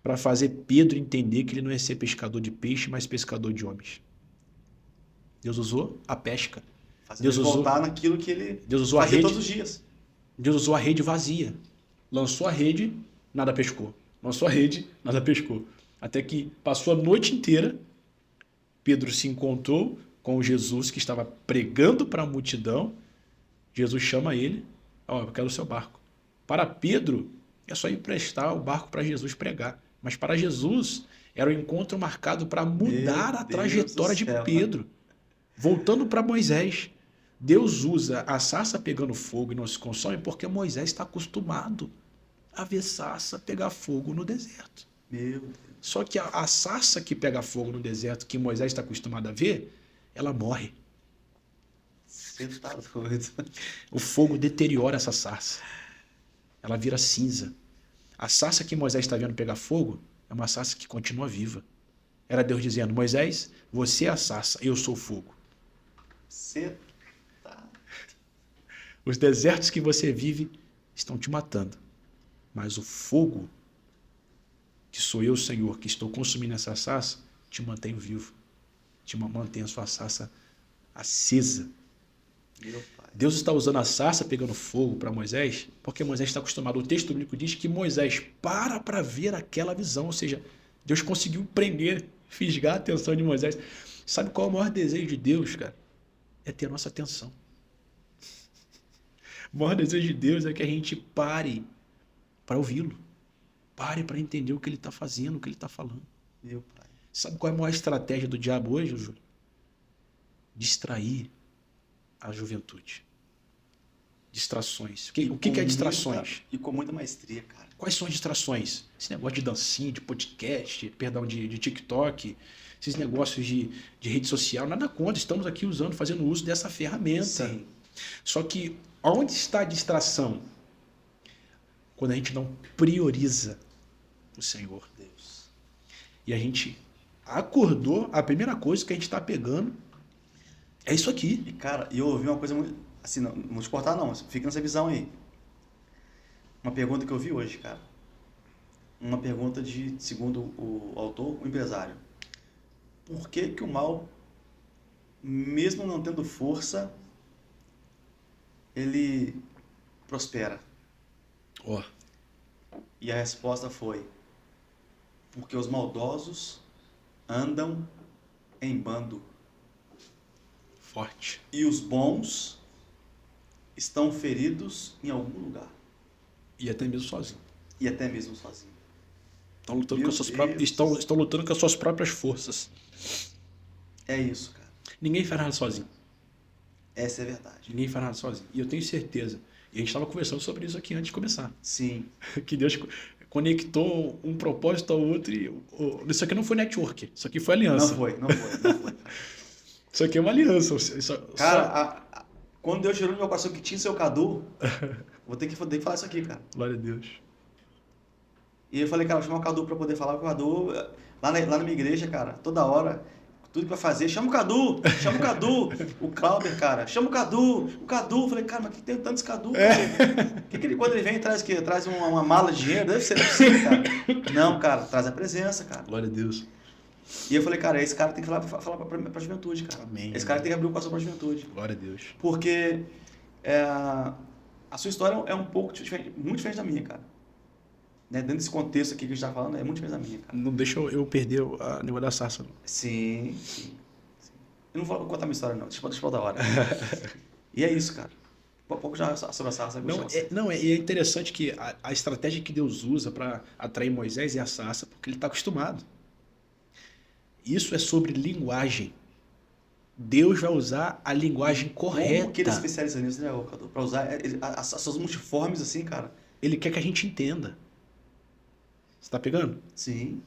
para fazer Pedro entender que ele não ia ser pescador de peixe, mas pescador de homens? Deus usou a pesca. Deus usou voltar naquilo que ele fazia todos os dias. Deus usou a rede vazia. Lançou a rede, nada pescou. Lançou a rede, nada pescou. Até que passou a noite inteira, Pedro se encontrou com Jesus, que estava pregando para a multidão. Jesus chama ele, eu quero o seu barco. Para Pedro, é só ir prestar o barco para Jesus pregar. Mas para Jesus, era um encontro marcado para mudar a trajetória de Pedro. Voltando para Moisés, Deus usa a sarça pegando fogo e não se consome porque Moisés está acostumado a ver sarça pegar fogo no deserto. Meu Deus. Só que a sarça que pega fogo no deserto, que Moisés está acostumado a ver, ela morre. Você tá doido. O fogo deteriora essa sarça. Ela vira cinza. A sarça que Moisés está vendo pegar fogo é uma sarça que continua viva. Era Deus dizendo, Moisés, você é a sarça, eu sou o fogo. Você tá... Os desertos que você vive estão te matando. Mas o fogo, que sou eu, Senhor, que estou consumindo essa sarça, te mantenho vivo. Te mantém a sua sarça acesa. Meu pai. Deus está usando a sarça pegando fogo para Moisés, porque Moisés está acostumado. O texto bíblico diz que Moisés para ver aquela visão, ou seja, Deus conseguiu prender, fisgar a atenção de Moisés. Sabe qual é o maior desejo de Deus, cara? É ter a nossa atenção. O maior desejo de Deus é que a gente pare para ouvi-lo. Pare para entender o que ele está fazendo, o que ele está falando. Meu pai. Sabe qual é a maior estratégia do diabo hoje, Júlio? Distrair a juventude. Distrações. O que é distrações? E com muita maestria, cara. Quais são as distrações? Esse negócio de dancinha, de podcast, perdão, de TikTok, esses negócios de rede social, nada contra, estamos aqui fazendo uso dessa ferramenta. Sim. Só que onde está a distração? Quando a gente não prioriza o Senhor. Deus. E a gente acordou, a primeira coisa que a gente está pegando é isso aqui. E, cara, eu ouvi uma coisa muito... Assim, não vou te cortar, não. Fica nessa visão aí. Uma pergunta que eu vi hoje, cara. Uma pergunta segundo o autor, o empresário. Por que que o mal, mesmo não tendo força, ele prospera? Ó, E a resposta foi: porque os maldosos andam em bando forte. e os bons estão feridos em algum lugar, E até mesmo sozinho. e até mesmo sozinho. Estão lutando, Meu com, Deus. estão lutando com as suas próprias forças. É isso, cara. Ninguém faz nada sozinho. Essa é a verdade. Ninguém faz nada sozinho. E eu tenho certeza. E a gente estava conversando sobre isso aqui antes de começar. Sim. Que Deus conectou um propósito ao outro. Isso aqui não foi network. Isso aqui foi aliança. Não foi. Isso aqui é uma aliança. Cara, quando Deus tirou no meu coração que tinha seu Cadu, vou ter que falar isso aqui, cara. Glória a Deus. E eu falei, cara, vou chamar o Cadu pra poder falar com o Cadu. Lá na minha igreja, cara, toda hora, tudo que vai fazer, chama o Cadu. O Clauber, cara, chama o Cadu. Eu falei, cara, mas que tem tantos Cadu, cara? Que ele, quando ele vem, traz uma mala de dinheiro? Deve ser possível, cara. Não, cara, traz a presença, cara. Glória a Deus. E eu falei, cara, esse cara tem que falar pra juventude, cara. Amém. Esse cara tem que abrir o coração pra juventude. Glória a Deus. Porque a sua história é um pouco diferente, muito diferente da minha, cara. Né? Dentro desse contexto aqui que a gente tá falando, é muito diferente da minha, cara. Não deixa eu perder a negócio da sarça, não. Sim. Eu não vou contar minha história, não. Deixa pra outra hora. E é isso, cara. Um pouco já sobre a sarça. E é interessante que a estratégia que Deus usa para atrair Moisés é a sarça, porque ele está acostumado. Isso é sobre linguagem. Deus vai usar a linguagem correta. Como que ele é especialista nisso, né, Cadu? Pra usar as suas multiformes assim, cara. Ele quer que a gente entenda. Você está pegando? Sim.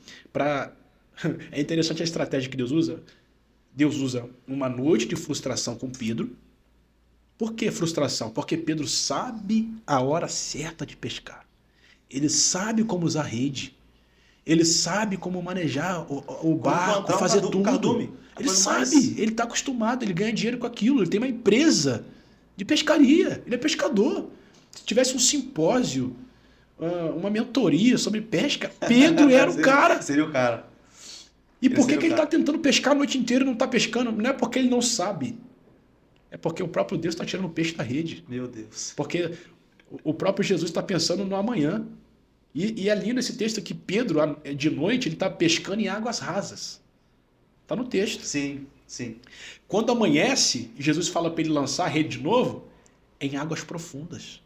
É interessante a estratégia que Deus usa. Deus usa uma noite de frustração com Pedro. Por que frustração? Porque Pedro sabe a hora certa de pescar. Ele sabe como usar a rede. Ele sabe como manejar o barco, fazer tudo. Ele sabe, ele está acostumado, ele ganha dinheiro com aquilo. Ele tem uma empresa de pescaria. Ele é pescador. Se tivesse um simpósio, uma mentoria sobre pesca, Pedro era o cara. Seria o cara. E por que ele está tentando pescar a noite inteira e não está pescando? Não é porque ele não sabe. É porque o próprio Deus está tirando o peixe da rede. Meu Deus. Porque o próprio Jesus está pensando no amanhã. E é lindo esse texto que Pedro, de noite, ele está pescando em águas rasas. Está no texto. Sim. Quando amanhece, Jesus fala para ele lançar a rede de novo, em águas profundas.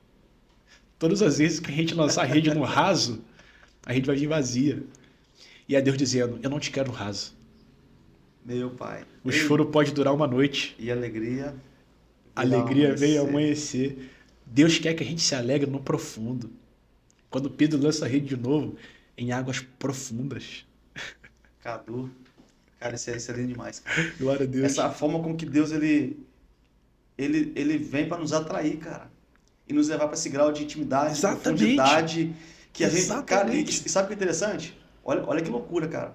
Todas as vezes que a gente lançar a rede no raso, a gente vai vir vazia. E é Deus dizendo, eu não te quero no raso. Meu pai. O choro pode durar uma noite. E a alegria... A alegria veio amanhecer. Deus quer que a gente se alegre no profundo. Quando Pedro lança a rede de novo, em águas profundas. Cadu. Cara, isso é lindo demais, cara. Glória a Deus. Essa forma com que Deus ele vem para nos atrair, cara. E nos levar para esse grau de intimidade, de Exatamente. profundidade. Que a gente. Cara, e Exatamente. sabe o que é interessante? Olha que loucura, cara.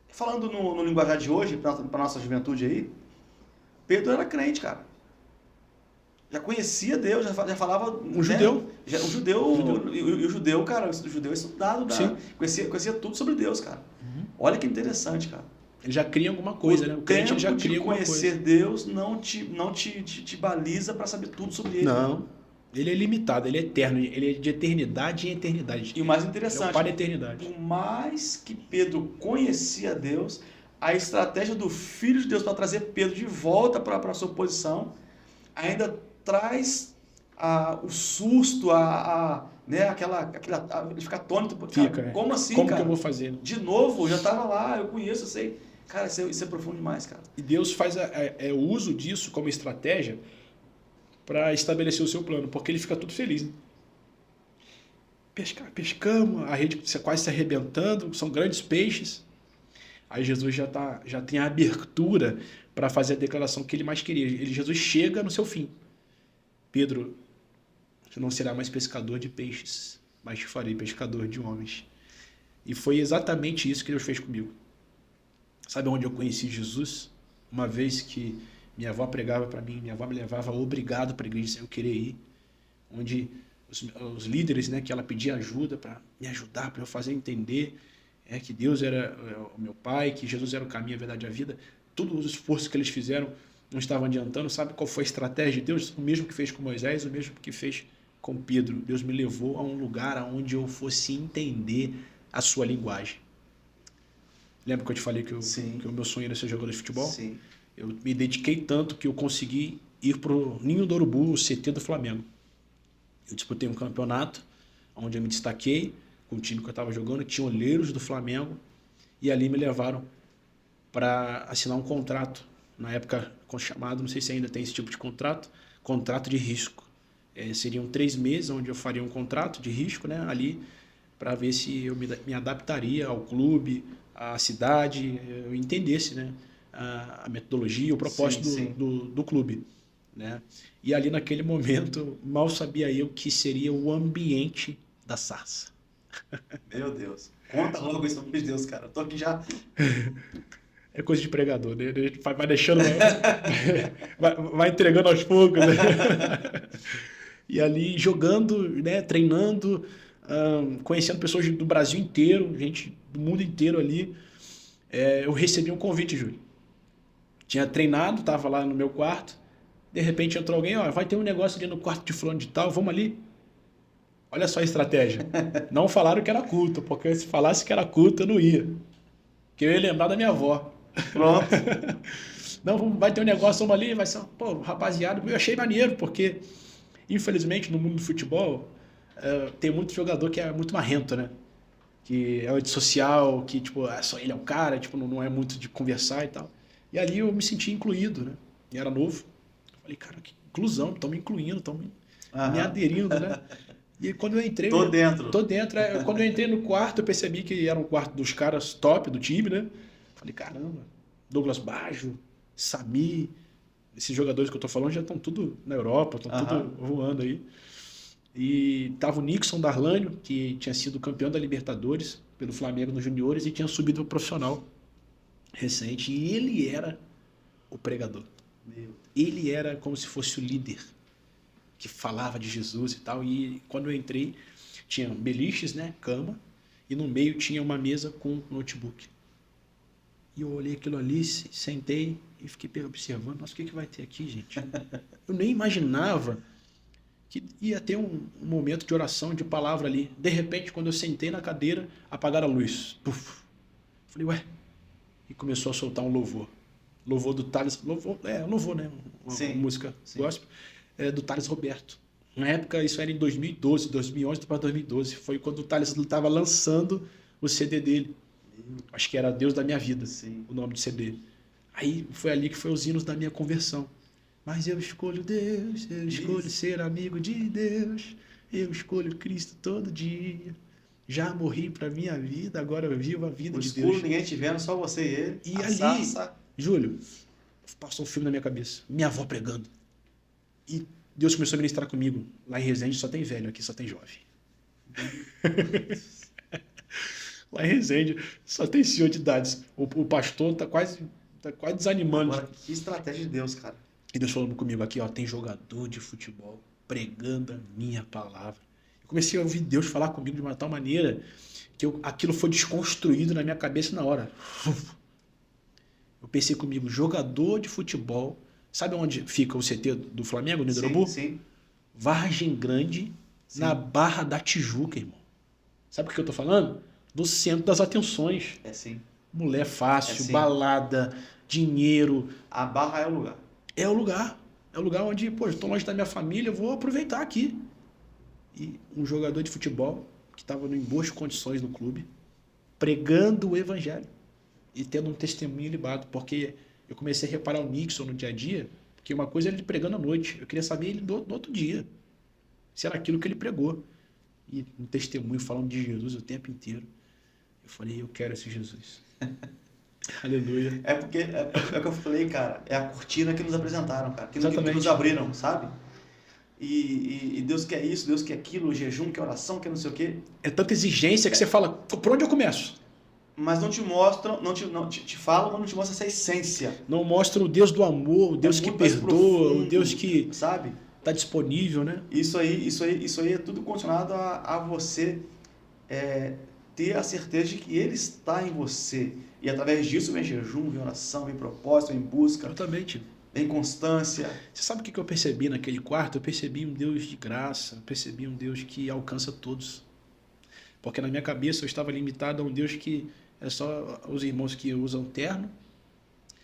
Falando no linguajar de hoje, para nossa juventude aí, Pedro era crente, cara. Já conhecia Deus, já falava. Um judeu. Um judeu. E o judeu, cara, o judeu é estudado, Sim. conhecia tudo sobre Deus, cara. Olha que interessante, cara. Ele já cria alguma coisa, né? O crente ele já cria alguma coisa. Conhecer Deus não te baliza para saber tudo sobre Ele. Não. Ele é limitado, ele é eterno, ele é de eternidade em eternidade. E o mais Ele é interessante, o pai da eternidade. por mais que Pedro conhecia Deus, a estratégia do Filho de Deus para trazer Pedro de volta para a sua posição ainda traz o susto, né, ele fica atônito. Cara, como assim, como cara? que eu vou fazer? De novo, eu já estava lá, eu conheço, eu sei. Cara, isso é profundo demais, cara. E Deus faz o uso disso como estratégia para estabelecer o seu plano, porque ele fica tudo feliz. Né? Pescamos, a rede quase se arrebentando, são grandes peixes. Aí Jesus já tem a abertura para fazer a declaração que ele mais queria. Jesus chega no seu fim. Pedro, você não será mais pescador de peixes, mas te farei pescador de homens. E foi exatamente isso que Deus fez comigo. Sabe onde eu conheci Jesus? Uma vez que minha avó pregava para mim, minha avó me levava obrigado para a igreja sem eu querer ir, onde os líderes, né, que ela pedia ajuda para me ajudar, para eu fazer entender que Deus era o meu pai, que Jesus era o caminho, a verdade e a vida. Todos os esforços que eles fizeram não estavam adiantando. Sabe qual foi a estratégia de Deus? O mesmo que fez com Moisés, o mesmo que fez com Pedro. Deus me levou a um lugar onde eu fosse entender a sua linguagem. Lembra que eu te falei que o meu sonho era ser jogador de futebol? Sim. Eu me dediquei tanto que eu consegui ir para o Ninho do Urubu, o CT do Flamengo. Eu disputei um campeonato onde eu me destaquei com o time que eu estava jogando, tinha olheiros do Flamengo, e ali me levaram para assinar um contrato. Na época, chamado, não sei se ainda tem esse tipo de contrato de risco. Seriam 3 meses onde eu faria um contrato de risco, né, ali, para ver se eu me adaptaria ao clube, à cidade, eu entendesse, né, a metodologia, o propósito do clube. Né? E ali naquele momento, mal sabia eu que seria o ambiente da sarça. Meu Deus. Conta logo isso, pelo amor de Deus, cara. Eu tô aqui já... É coisa de pregador, né? Vai deixando... vai entregando aos poucos, né? E ali jogando, né? Treinando, conhecendo pessoas do Brasil inteiro, gente do mundo inteiro ali. Eu recebi um convite, Júlio. Tinha treinado, estava lá no meu quarto. De repente entrou alguém, vai ter um negócio ali no quarto de fulano de tal, vamos ali. Olha só a estratégia. Não falaram que era culto, porque se falasse que era culto, eu não ia. Porque eu ia lembrar da minha avó. Pronto. Não, vai ter um negócio, vamos ali, vai ser... Pô, rapaziada, eu achei maneiro, porque, infelizmente, no mundo do futebol, tem muito jogador que é muito marrento, né? Que é antissocial, que, tipo, só ele é o cara, tipo, não é muito de conversar e tal. E ali eu me senti incluído, né? E era novo. Falei, cara, que inclusão, estão me incluindo, estão me aderindo, né? E quando eu entrei... Tô dentro. Quando eu entrei no quarto, eu percebi que era um quarto dos caras top do time, né? Falei, caramba, Douglas Baggio, Sami, esses jogadores que eu tô falando já estão tudo na Europa, estão tudo voando aí. E tava o Nixon Darlânio, que tinha sido campeão da Libertadores pelo Flamengo nos juniores e tinha subido pro profissional recente. E ele era o pregador. Ele era como se fosse o líder que falava de Jesus e tal. E quando eu entrei, tinha beliches, né, cama, e no meio tinha uma mesa com notebook. E eu olhei aquilo ali, sentei e fiquei observando. Nossa, o que vai ter aqui, gente? Eu nem imaginava que ia ter um momento de oração, de palavra ali. De repente, quando eu sentei na cadeira, apagaram a luz. Puf. Falei, ué. E começou a soltar um louvor. Louvor do Thales. Louvor, né? Uma música gospel. Do Thales Roberto. Na época, isso era em 2012, 2011 para 2012. Foi quando o Thales estava lançando o CD dele. Acho que era Deus da Minha Vida, o nome do CD. Aí foi ali que foi os hinos da minha conversão. Mas eu escolho Deus, eu escolho ser amigo de Deus. Eu escolho Cristo todo dia. Já morri pra minha vida, agora eu vivo a vida No de escuro, Deus. ninguém te vendo, só você e ele. E a ali, sarça. Júlio, passou um filme na minha cabeça. Minha avó pregando. E Deus começou a ministrar comigo. Lá em Resende só tem velho, aqui só tem jovem. Lá em Resende só tem senhor de idades. O pastor tá quase desanimando. Agora, que estratégia de Deus, cara. E Deus falando comigo aqui, ó, tem jogador de futebol pregando a minha palavra. Eu comecei a ouvir Deus falar comigo de uma tal maneira que aquilo foi desconstruído na minha cabeça na hora. Eu pensei comigo, jogador de futebol. Sabe onde fica o CT do Flamengo, no Hidrobu? Sim. Vargem Grande, Sim. na Barra da Tijuca, irmão. Sabe o que eu tô falando? Do centro das atenções. É sim. Mulher fácil, É sim. balada, dinheiro. A Barra é o lugar. É o lugar. É o lugar onde, pô, estou longe da minha família, eu vou aproveitar aqui. E um jogador de futebol que estava em boas condições no clube, pregando o evangelho e tendo um testemunho libado, porque eu comecei a reparar o Nixon no dia a dia, porque uma coisa é ele pregando à noite, eu queria saber ele no outro dia, se era aquilo que ele pregou. E um testemunho falando de Jesus o tempo inteiro. Eu falei, eu quero esse Jesus. Aleluia. É porque, é o que eu falei, cara, é a cortina que nos apresentaram, cara, que nos abriram, sabe? E Deus quer isso, Deus quer aquilo, o jejum, quer oração, quer não sei o quê. É tanta exigência que você fala, por onde eu começo? Mas não te mostram, te falam, mas não te mostram essa essência. Não mostra o Deus do amor, o Deus que perdoa, profundo, o Deus que sabe? Está disponível, né? Isso aí é tudo condicionado a você ter a certeza de que Ele está em você. E através disso vem jejum, vem oração, vem propósito, vem busca. Totalmente. Vem constância. Você sabe o que eu percebi naquele quarto? Eu percebi um Deus de graça, eu percebi um Deus que alcança todos. Porque na minha cabeça eu estava limitado a um Deus que é só os irmãos que usam terno,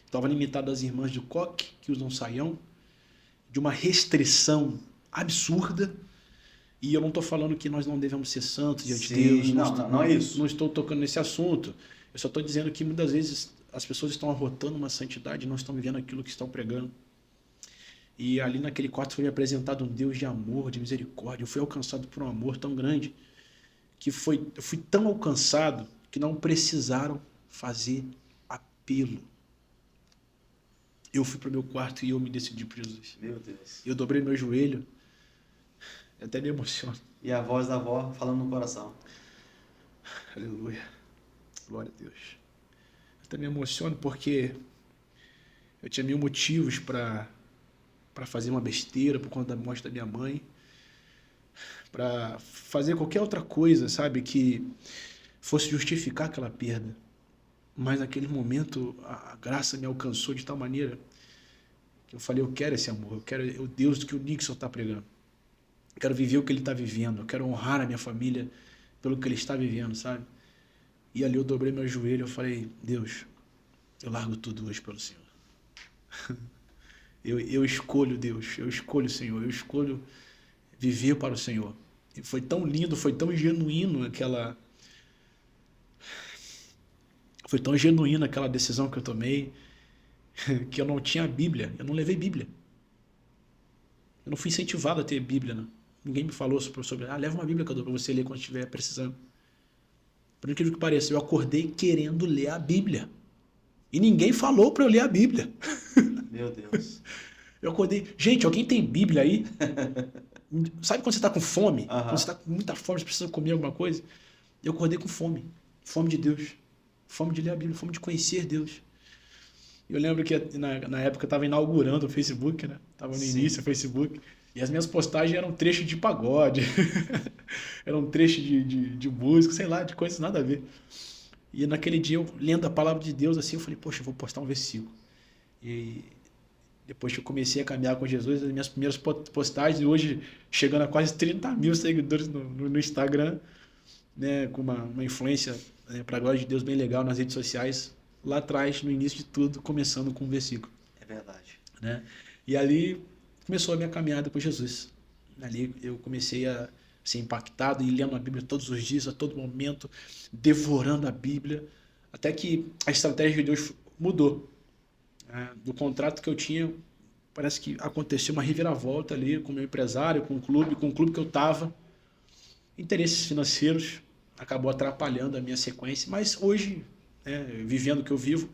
estava limitado às irmãs de coque, que usam saião, de uma restrição absurda. E eu não estou falando que nós não devemos ser santos diante de Deus. Não é isso. Não estou tocando nesse assunto. Eu só estou dizendo que muitas vezes as pessoas estão arrotando uma santidade e não estão vivendo aquilo que estão pregando. E ali naquele quarto foi me apresentado um Deus de amor, de misericórdia. Eu fui alcançado por um amor tão grande que eu fui tão alcançado que não precisaram fazer apelo. Eu fui para o meu quarto e eu me decidi por Jesus. Meu Deus. Eu dobrei meu joelho. Eu até me emociono. E a voz da avó falando no coração. Aleluia. Glória a Deus. Eu até me emociono porque eu tinha 1000 motivos para fazer uma besteira por conta da morte da minha mãe. Para fazer qualquer outra coisa, sabe, que fosse justificar aquela perda. Mas naquele momento a graça me alcançou de tal maneira que eu falei, eu quero esse amor, eu quero o Deus que o Nixon está pregando. Eu quero viver o que ele está vivendo, eu quero honrar a minha família pelo que ele está vivendo, sabe? E ali eu dobrei meu joelho, eu falei, Deus, eu largo tudo hoje pelo Senhor. Eu escolho Deus, eu escolho o Senhor, eu escolho viver para o Senhor. E foi tão lindo, foi tão genuíno aquela decisão que eu tomei, que eu não tinha a Bíblia, eu não levei Bíblia. Eu não fui incentivado a ter Bíblia, não. Ninguém me falou sobre leva uma Bíblia que eu dou para você ler quando estiver precisando. Por incrível que pareça, eu acordei querendo ler a Bíblia. E ninguém falou para eu ler a Bíblia. Meu Deus. Eu acordei... Gente, alguém tem Bíblia aí? Sabe quando você está com fome? Uhum. Quando você está com muita fome, você precisa comer alguma coisa? Eu acordei com fome. Fome de Deus. Fome de ler a Bíblia, fome de conhecer Deus. Eu lembro que na época eu estava inaugurando o Facebook, né? Estava no início do Facebook. E as minhas postagens eram trechos de pagode. Eram trechos de música, sei lá, de coisas nada a ver. E naquele dia, eu lendo a palavra de Deus, assim, eu falei, poxa, eu vou postar um versículo. E depois que eu comecei a caminhar com Jesus, as minhas primeiras postagens, hoje chegando a quase 30 mil seguidores no Instagram, né, com uma influência, né, para a glória de Deus bem legal nas redes sociais, lá atrás, no início de tudo, começando com um versículo. É verdade. Né? E ali começou a minha caminhada com Jesus. Ali eu comecei a ser impactado e lendo a Bíblia todos os dias, a todo momento, devorando a Bíblia, até que a estratégia de Deus mudou. Do contrato que eu tinha, parece que aconteceu uma reviravolta ali com o meu empresário, com o clube que eu estava. interesses financeiros acabou atrapalhando a minha sequência, mas hoje, né, vivendo o que eu vivo,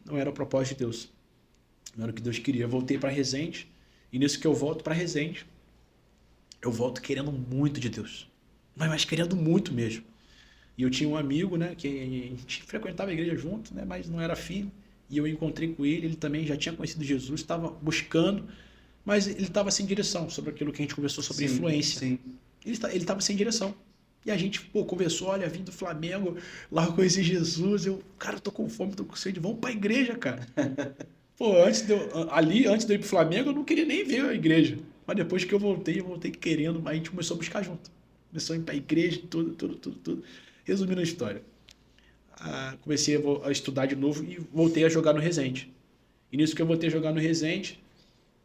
não era o propósito de Deus, não era o que Deus queria. Eu voltei para Resende, e nisso que eu volto para Resende, eu volto querendo muito de Deus, mas querendo muito mesmo. E eu tinha um amigo, né, que a gente frequentava a igreja junto, né, mas não era filho, e eu encontrei com ele, ele também já tinha conhecido Jesus, estava buscando, mas ele estava sem direção sobre aquilo que a gente conversou sobre influência. Sim. Ele estava sem direção. E a gente, conversou, olha, vim do Flamengo, lá eu conheci Jesus, cara, eu tô com fome, tô com sede, vamos pra igreja, cara. Antes de eu ir pro Flamengo, eu não queria nem ver a igreja. Mas depois que eu voltei querendo, aí a gente começou a buscar junto. Começou a ir pra igreja, tudo. Resumindo a história. Comecei a estudar de novo e voltei a jogar no Resende. E nisso que eu voltei a jogar no Resende,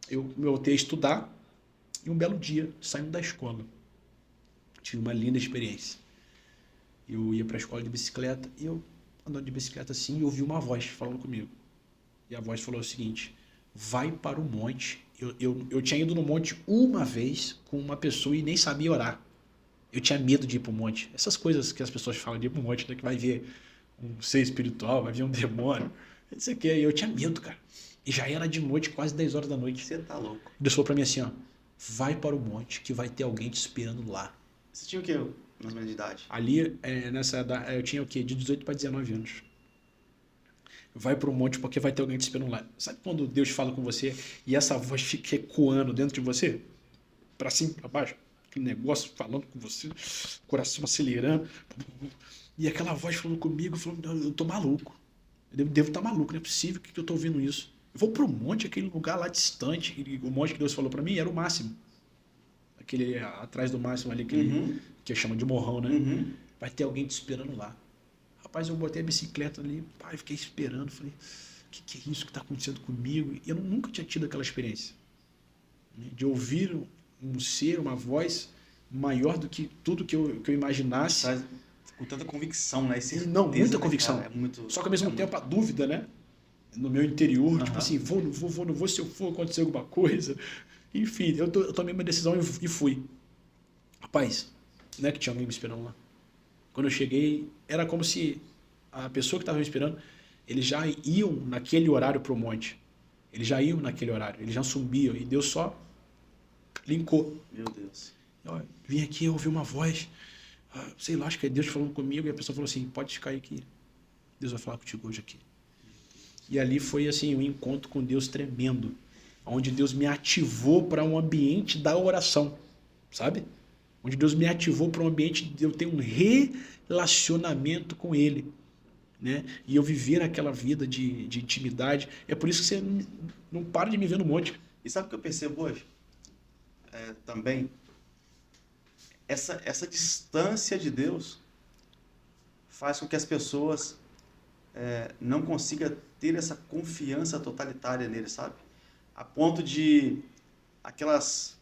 eu voltei a estudar, e um belo dia, saindo da escola, tive uma linda experiência. Eu ia para a escola de bicicleta e eu andando de bicicleta assim e ouvi uma voz falando comigo. E a voz falou o seguinte: vai para o monte. Eu tinha ido no monte uma vez com uma pessoa e nem sabia orar. Eu tinha medo de ir para o monte. Essas coisas que as pessoas falam de ir para o monte, né, que vai ver um ser espiritual, vai ver um demônio. Isso aqui, eu tinha medo, cara. E já era de noite, quase 10 horas da noite. Você tá louco. Deus falou para mim assim, ó: vai para o monte que vai ter alguém te esperando lá. Você tinha o quê, mais ou menos de idade? Ali, eu tinha o quê? De 18 para 19 anos. Vai para o monte porque vai ter alguém te esperando lá. Sabe quando Deus fala com você e essa voz fica ecoando dentro de você? Para cima, para baixo. Aquele negócio falando com você, coração acelerando. E aquela voz falando comigo, falando: eu tô maluco. Eu devo estar maluco, não é possível que eu tô ouvindo isso. Eu vou para o monte, aquele lugar lá distante. O monte que Deus falou para mim era o máximo. Aquele atrás do máximo ali, que chama de morrão, né? Vai ter alguém te esperando lá. Rapaz, eu botei a bicicleta ali, fiquei esperando, falei: o que é isso que está acontecendo comigo? E eu nunca tinha tido aquela experiência, né, de ouvir um ser, uma voz maior do que tudo que eu imaginasse. Com tanta convicção, né? Não, muita convicção. Cara, só que ao mesmo tempo a dúvida, né? No meu interior, tipo assim, vou, não vou, se eu for acontecer alguma coisa. Enfim, eu tomei uma decisão e fui. Rapaz, não é que tinha alguém me esperando lá. Quando eu cheguei, era como se a pessoa que estava me esperando, eles já iam naquele horário pro monte. Eles já iam naquele horário, eles já subiam. E Deus só linkou. Meu Deus. Vim aqui, eu ouvi uma voz, sei lá, acho que é Deus falando comigo, e a pessoa falou assim: pode ficar aí que Deus vai falar contigo hoje aqui. E ali foi assim, um encontro com Deus tremendo, onde Deus me ativou para um ambiente da oração, sabe? Onde Deus me ativou para um ambiente de eu ter um relacionamento com Ele, né? E eu viver aquela vida de intimidade. É por isso que você não para de me ver no monte. E sabe o que eu percebo hoje? Também, essa distância de Deus faz com que as pessoas não consigam ter essa confiança totalitária nele, sabe? A ponto de aqueles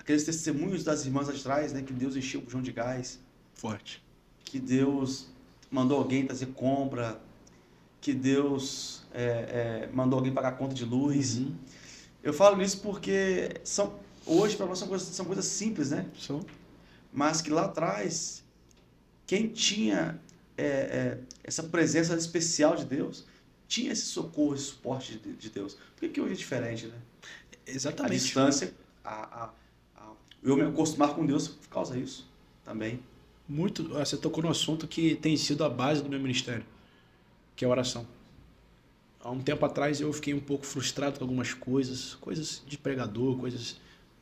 testemunhos das irmãs atrás, né, que Deus encheu o bujão de gás. Forte. Que Deus mandou alguém trazer compra, que Deus mandou alguém pagar a conta de luz. Eu falo isso porque hoje para nós são coisas simples, né? Mas que lá atrás, quem tinha essa presença especial de Deus, tinha esse socorro, esse suporte de Deus. Por que hoje é diferente, né? Exatamente. A distância, eu me acostumar com Deus causa isso também. Muito, você tocou no assunto que tem sido a base do meu ministério, que é a oração. Há um tempo atrás eu fiquei um pouco frustrado com algumas coisas de pregador,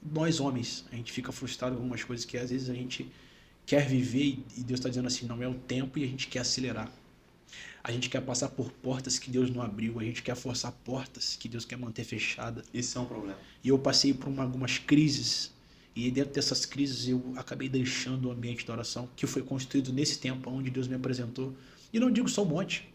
nós homens, a gente fica frustrado com algumas coisas que às vezes a gente quer viver e Deus está dizendo assim, não é o tempo, e a gente quer acelerar. A gente quer passar por portas que Deus não abriu, a gente quer forçar portas que Deus quer manter fechada. Isso é um problema. E eu passei por algumas crises, e dentro dessas crises eu acabei deixando o ambiente da oração, que foi construído nesse tempo onde Deus me apresentou. E não digo só um monte.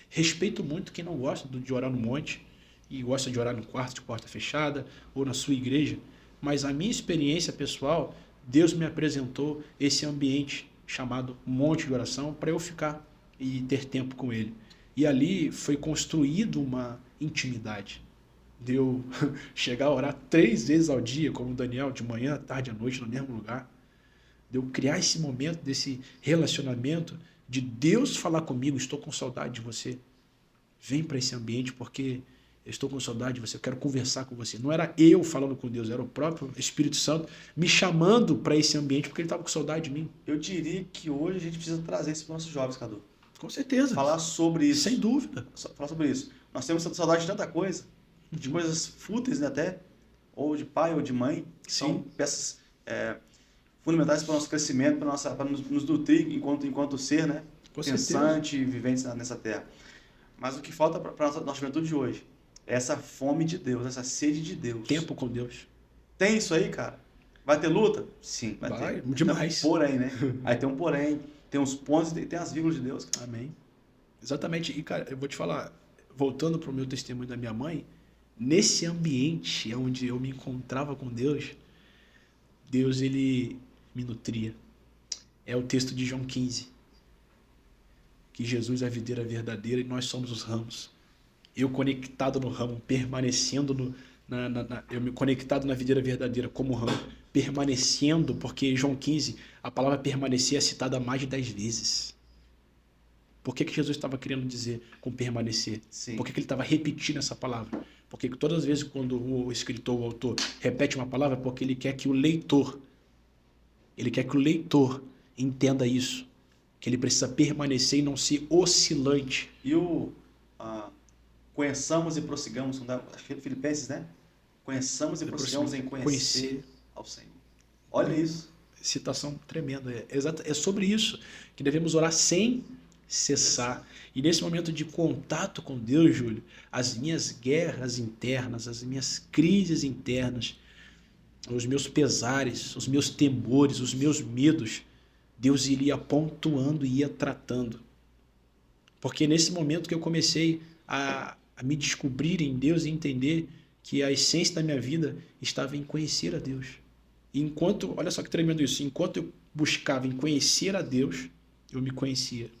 Respeito muito quem não gosta de orar no monte, e gosta de orar no quarto de porta fechada, ou na sua igreja. Mas a minha experiência pessoal, Deus me apresentou esse ambiente chamado monte de oração para eu ficar e ter tempo com Ele. E ali foi construído uma intimidade. De eu chegar a orar 3 vezes ao dia, como o Daniel, de manhã, à tarde, à noite, no mesmo lugar. de eu criar esse momento, desse relacionamento, de Deus falar comigo, estou com saudade de você. Vem para esse ambiente porque eu estou com saudade de você, eu quero conversar com você. Não era eu falando com Deus, era o próprio Espírito Santo me chamando para esse ambiente porque ele estava com saudade de mim. Eu diria que hoje a gente precisa trazer isso para os nossos jovens, Cadu. Com certeza. Falar sobre isso. Sem dúvida. Falar sobre isso. Nós temos saudade de tanta coisa, de coisas fúteis, né, até, ou de pai ou de mãe, que são peças fundamentais para o nosso crescimento, para nos nutrir enquanto ser, né, pensante e vivente nessa terra. Mas o que falta para a nossa juventude de hoje é essa fome de Deus, essa sede de Deus. Tempo com Deus. Tem isso aí, cara? Vai ter luta? Sim, vai ter. Demais. Porém, né? Aí tem um porém, tem uns pontos e tem as vírgulas de Deus, cara. Amém. Exatamente. E, cara, eu vou te falar, voltando para o meu testemunho da minha mãe, nesse ambiente onde eu me encontrava com Deus, Deus, ele me nutria. É o texto de João 15. Que Jesus é a videira verdadeira e nós somos os ramos. Eu conectado no ramo, permanecendo eu me conectado na videira verdadeira como ramo, permanecendo, porque João 15, a palavra permanecer é citada mais de 10 vezes. Por que Jesus estava querendo dizer com permanecer? Sim. Por que ele estava repetindo essa palavra? Porque todas as vezes quando o escritor, o autor, repete uma palavra, é porque ele quer que o leitor entenda isso, que ele precisa permanecer e não ser oscilante. E conheçamos e prossigamos, acho que é Filipenses, né? Conheçamos e prossigamos em conhecer ao Senhor. Olha isso. Citação tremenda. É sobre isso que devemos orar sem cessar. E nesse momento de contato com Deus, Júlio, as minhas guerras internas, as minhas crises internas, os meus pesares, os meus temores, os meus medos, Deus iria pontuando e ia tratando. Porque nesse momento que eu comecei a me descobrir em Deus e entender que a essência da minha vida estava em conhecer a Deus. E enquanto, olha só que tremendo isso, enquanto eu buscava em conhecer a Deus, eu me conhecia.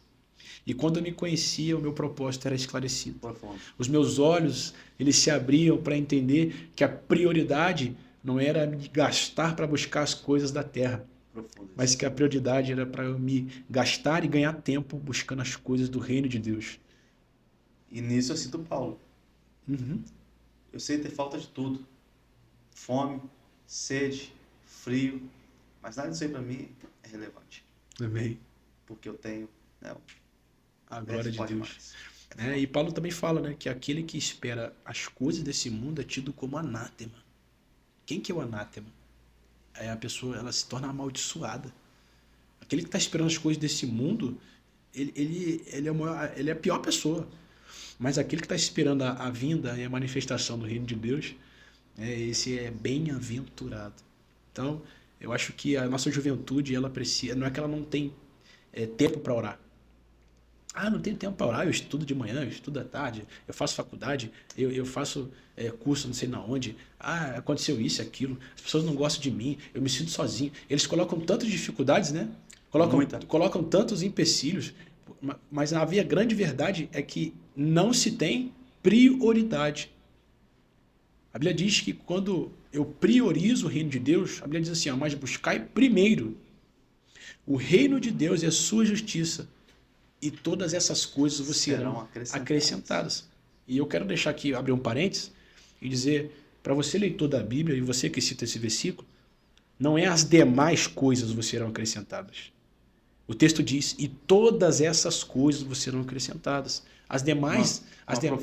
E quando eu me conhecia, o meu propósito era esclarecido. Os meus olhos, eles se abriam para entender que a prioridade não era me gastar para buscar as coisas da terra, mas que a prioridade era para eu me gastar e ganhar tempo buscando as coisas do reino de Deus. E nisso eu cito Paulo. Uhum. Eu sei ter falta de tudo. Fome, sede, frio, mas nada disso aí para mim é relevante. Amém. Porque eu tenho a glória de Deus. E Paulo também fala, né, que aquele que espera as coisas desse mundo é tido como anátema. Quem que é o anátema? É a pessoa, ela se torna amaldiçoada. Aquele que está esperando as coisas desse mundo, ele é a pior pessoa. Mas aquele que está esperando a vinda e a manifestação do reino de Deus, esse é bem-aventurado. Então, eu acho que a nossa juventude, ela precisa, não é que ela não tem tempo para orar. Não tenho tempo para orar, eu estudo de manhã, eu estudo à tarde, eu faço faculdade, eu faço curso não sei na onde, aconteceu isso, aquilo, as pessoas não gostam de mim, eu me sinto sozinho. Eles colocam tantas dificuldades, né? Colocam tantos empecilhos, mas a grande verdade é que não se tem prioridade. A Bíblia diz que quando eu priorizo o reino de Deus, a Bíblia diz assim, mas buscai primeiro o reino de Deus e a sua justiça, e todas essas coisas vos serão acrescentadas. E eu quero deixar aqui, abrir um parênteses, e dizer, para você leitor da Bíblia, e você que cita esse versículo, não é as demais coisas vos serão acrescentadas. O texto diz, e todas essas coisas vos serão acrescentadas. As demais...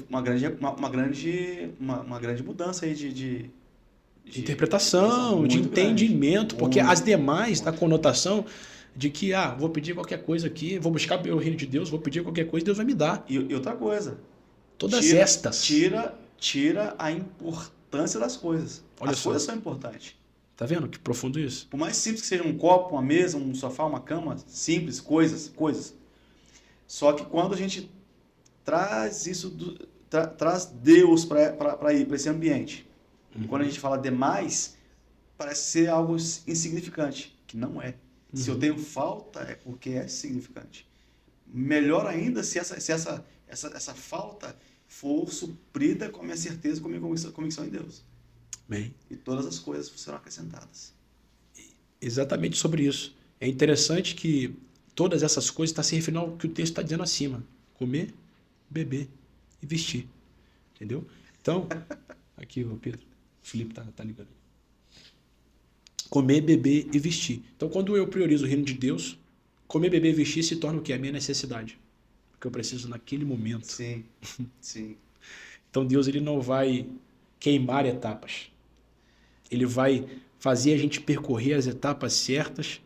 Uma grande mudança aí de interpretação, de entendimento, porque as demais, a conotação de que, vou pedir qualquer coisa aqui, vou buscar o reino de Deus, vou pedir qualquer coisa, Deus vai me dar. E outra coisa. Estas. Tira a importância das coisas. As coisas são importantes. Tá vendo que profundo isso? Por mais simples que seja um copo, uma mesa, um sofá, uma cama, simples, coisas. Só que quando a gente traz isso, traz Deus para esse ambiente, e quando a gente fala demais, parece ser algo insignificante, que não é. Se eu tenho falta, é porque é significante. Melhor ainda se essa falta for suprida com a minha certeza, com a minha convicção em Deus. Bem. E todas as coisas serão acrescentadas. Exatamente sobre isso. É interessante que todas essas coisas estão se referindo ao que o texto está dizendo acima. Comer, beber e vestir. Entendeu? Então, aqui o Pedro, o Felipe tá ligando. Comer, beber e vestir. Então, quando eu priorizo o reino de Deus, comer, beber e vestir se torna o quê? A minha necessidade. Porque eu preciso naquele momento. Sim, sim. Então, Deus ele não vai queimar etapas. Ele vai fazer a gente percorrer as etapas certas,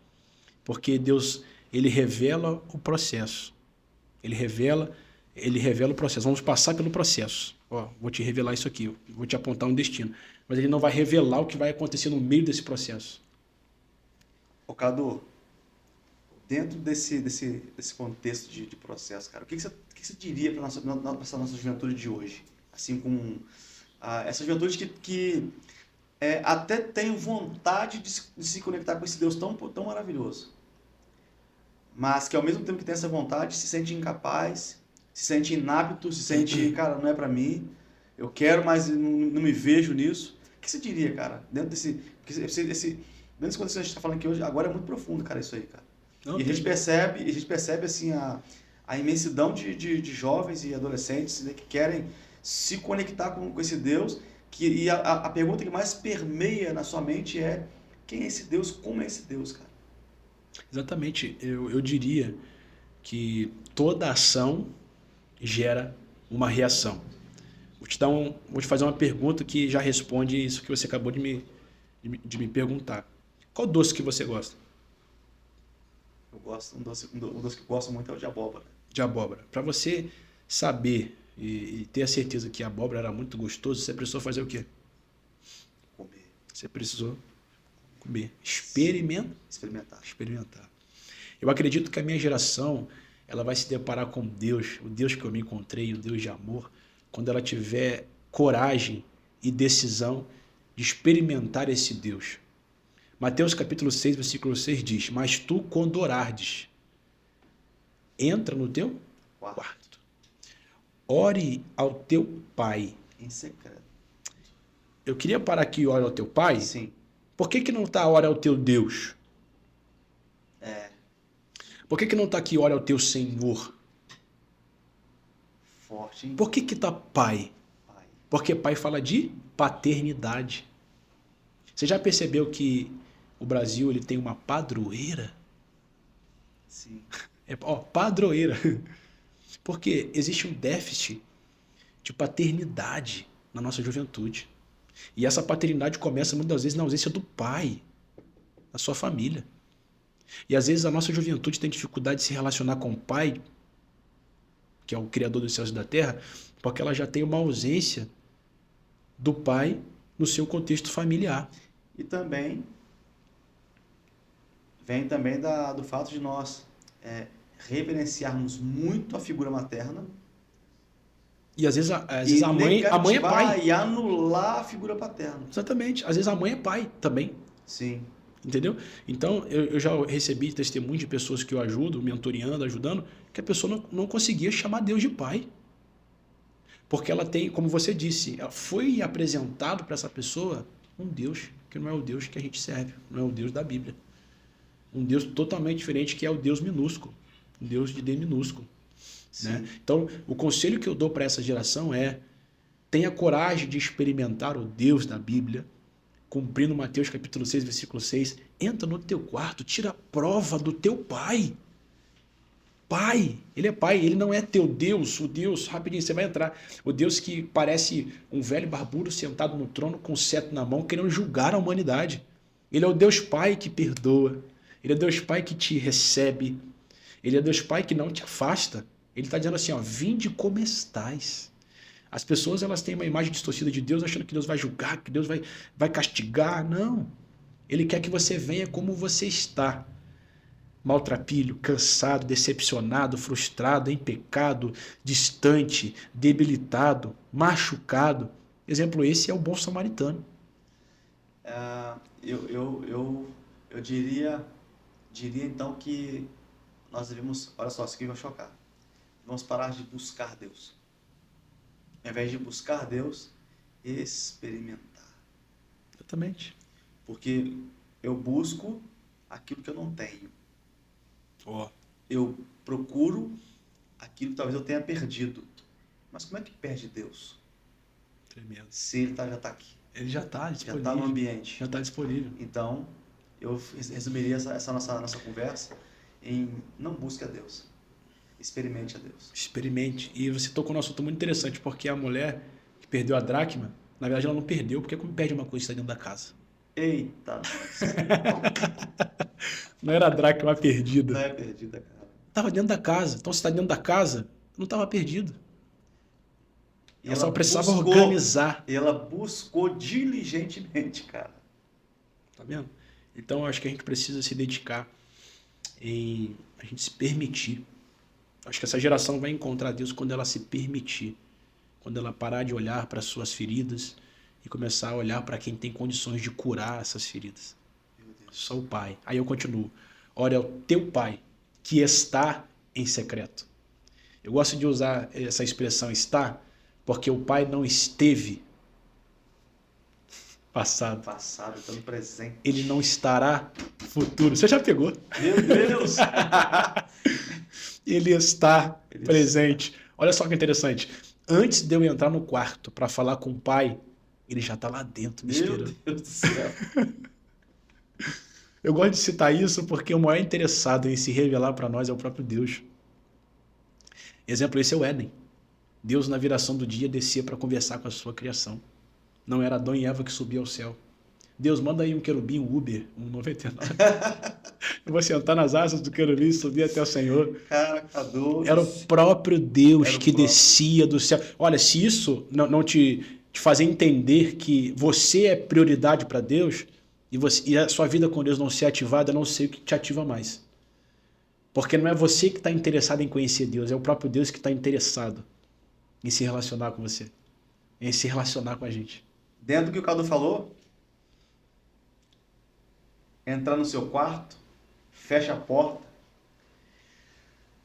porque Deus ele revela o processo. Ele revela o processo. Vamos passar pelo processo. Ó, vou te revelar isso aqui, vou te apontar um destino. Mas ele não vai revelar o que vai acontecer no meio desse processo. Ô, Cadu, dentro desse contexto de processo, cara, o que você diria para essa nossa juventude de hoje? Assim, com essa juventude que até tem vontade de se conectar com esse Deus tão maravilhoso, mas que ao mesmo tempo que tem essa vontade, se sente incapaz, se sente inapto, se sente, cara, não é para mim, eu quero, mas não me vejo nisso. O que você diria, cara, dentro desse contexto que a gente está falando aqui hoje, agora é muito profundo, cara, isso aí, cara. Não, E a gente percebe assim, a imensidão de jovens e adolescentes, né, que querem se conectar com esse Deus, e a pergunta que mais permeia na sua mente é: quem é esse Deus? Como é esse Deus, cara? Exatamente. Eu diria que toda ação gera uma reação. Vou te fazer uma pergunta que já responde isso que você acabou de me perguntar. Qual doce que você gosta? Eu gosto, um doce que eu gosto muito é o de abóbora. De abóbora. Para você saber e ter a certeza que a abóbora era muito gostoso, você precisou fazer o quê? Comer. Você precisou comer. Experimentar. Eu acredito que a minha geração ela vai se deparar com Deus, o Deus que eu me encontrei, o Deus de amor, quando ela tiver coragem e decisão de experimentar esse Deus. Mateus capítulo 6, versículo 6 diz: mas tu, quando orardes, entra no teu quarto. Ore ao teu pai. Em secreto. Eu queria parar aqui e ore ao teu pai. Sim. Por que não está ore ao teu Deus? Por que não está aqui ore ao teu Senhor? Forte, hein? Por que está pai? Porque pai fala de paternidade. Você já percebeu que o Brasil ele tem uma padroeira? Sim. Padroeira. Porque existe um déficit de paternidade na nossa juventude. E essa paternidade começa muitas vezes na ausência do pai, da sua família. E às vezes a nossa juventude tem dificuldade de se relacionar com o pai, que é o Criador dos céus e da terra, porque ela já tem uma ausência do pai no seu contexto familiar. E também vem também do fato de nós reverenciarmos muito a figura materna. E às vezes a mãe é pai. E anular a figura paterna. Exatamente. Às vezes a mãe é pai também. Sim. Entendeu? Então, eu já recebi testemunho de pessoas que eu ajudo, mentoreando, ajudando, que a pessoa não conseguia chamar Deus de pai. Porque ela tem, como você disse, foi apresentado para essa pessoa um Deus que não é o Deus que a gente serve, não é o Deus da Bíblia. Um Deus totalmente diferente, que é o Deus minúsculo, um Deus de D minúsculo. Né? Então, o conselho que eu dou para essa geração é: tenha coragem de experimentar o Deus da Bíblia, cumprindo Mateus capítulo 6, versículo 6, entra no teu quarto, tira a prova do teu pai. Pai, ele é pai, ele não é teu Deus, o Deus, rapidinho, você vai entrar, o Deus que parece um velho barbudo sentado no trono com o cetro na mão, querendo julgar a humanidade. Ele é o Deus Pai que perdoa, ele é o Deus Pai que te recebe, ele é o Deus Pai que não te afasta. Ele está dizendo assim, vinde como estais. As pessoas elas têm uma imagem distorcida de Deus, achando que Deus vai julgar, que Deus vai castigar. Não. Ele quer que você venha como você está. Maltrapilho, cansado, decepcionado, frustrado, em pecado, distante, debilitado, machucado. Exemplo, esse é o bom samaritano. Eu diria então que nós devemos, olha só, isso aqui vai chocar. Vamos parar de buscar Deus. Ao invés de buscar Deus, experimentar. Exatamente. Porque eu busco aquilo que eu não tenho. Ó, Eu procuro aquilo que talvez eu tenha perdido. Mas como é que perde Deus? tremendo. Se ele já está aqui, Ele já está já disponível. está no ambiente. Já está disponível. Então, eu resumiria essa nossa conversa em não busque a Deus, experimente a Deus. Experimente. E você tocou num assunto muito interessante, porque a mulher que perdeu a dracma, na verdade ela não perdeu, porque como perde uma coisa que está dentro da casa? Eita, nós. Não era a dracma Não perdida. é perdida, cara. Estava dentro da casa. Então, se está dentro da casa, não estava perdido. E Ela só precisava buscou, organizar. ela buscou diligentemente, cara. Tá vendo? Então, eu acho que a gente precisa se dedicar em a gente se permitir. Acho que essa geração vai encontrar Deus quando ela se permitir. Quando ela parar de olhar para as suas feridas e começar a olhar para quem tem condições de curar essas feridas. Meu Deus. Só o Pai. Aí eu continuo. Ora, é o teu Pai que está em secreto. Eu gosto de usar essa expressão está, porque o Pai não esteve passado. Passado, está no presente. Ele não estará futuro. Você já pegou? Meu Deus! Ele está Ele presente. Olha só que interessante. Antes de eu entrar no quarto para falar com o Pai, ele já está lá dentro me Meu esperando. Deus do céu. Eu gosto de citar isso porque o maior interessado em se revelar para nós é o próprio Deus. Exemplo, esse é o Éden. Deus, na viração do dia, descia para conversar com a sua criação. Não era Adão e Eva que subiam ao céu. Deus, manda aí um querubim, um Uber, um 99. Eu vou sentar nas asas do querubim e subir até o Senhor. Caraca, doce. Era o próprio Deus Era o que próprio. descia do céu. Olha, se isso não te fazer entender que você é prioridade para Deus e a sua vida com Deus não ser ativada, eu não sei o que te ativa mais. Porque não é você que está interessado em conhecer Deus, é o próprio Deus que está interessado em se relacionar com você, em se relacionar com a gente. Dentro do que o Cadu falou, entrar no seu quarto, fecha a porta.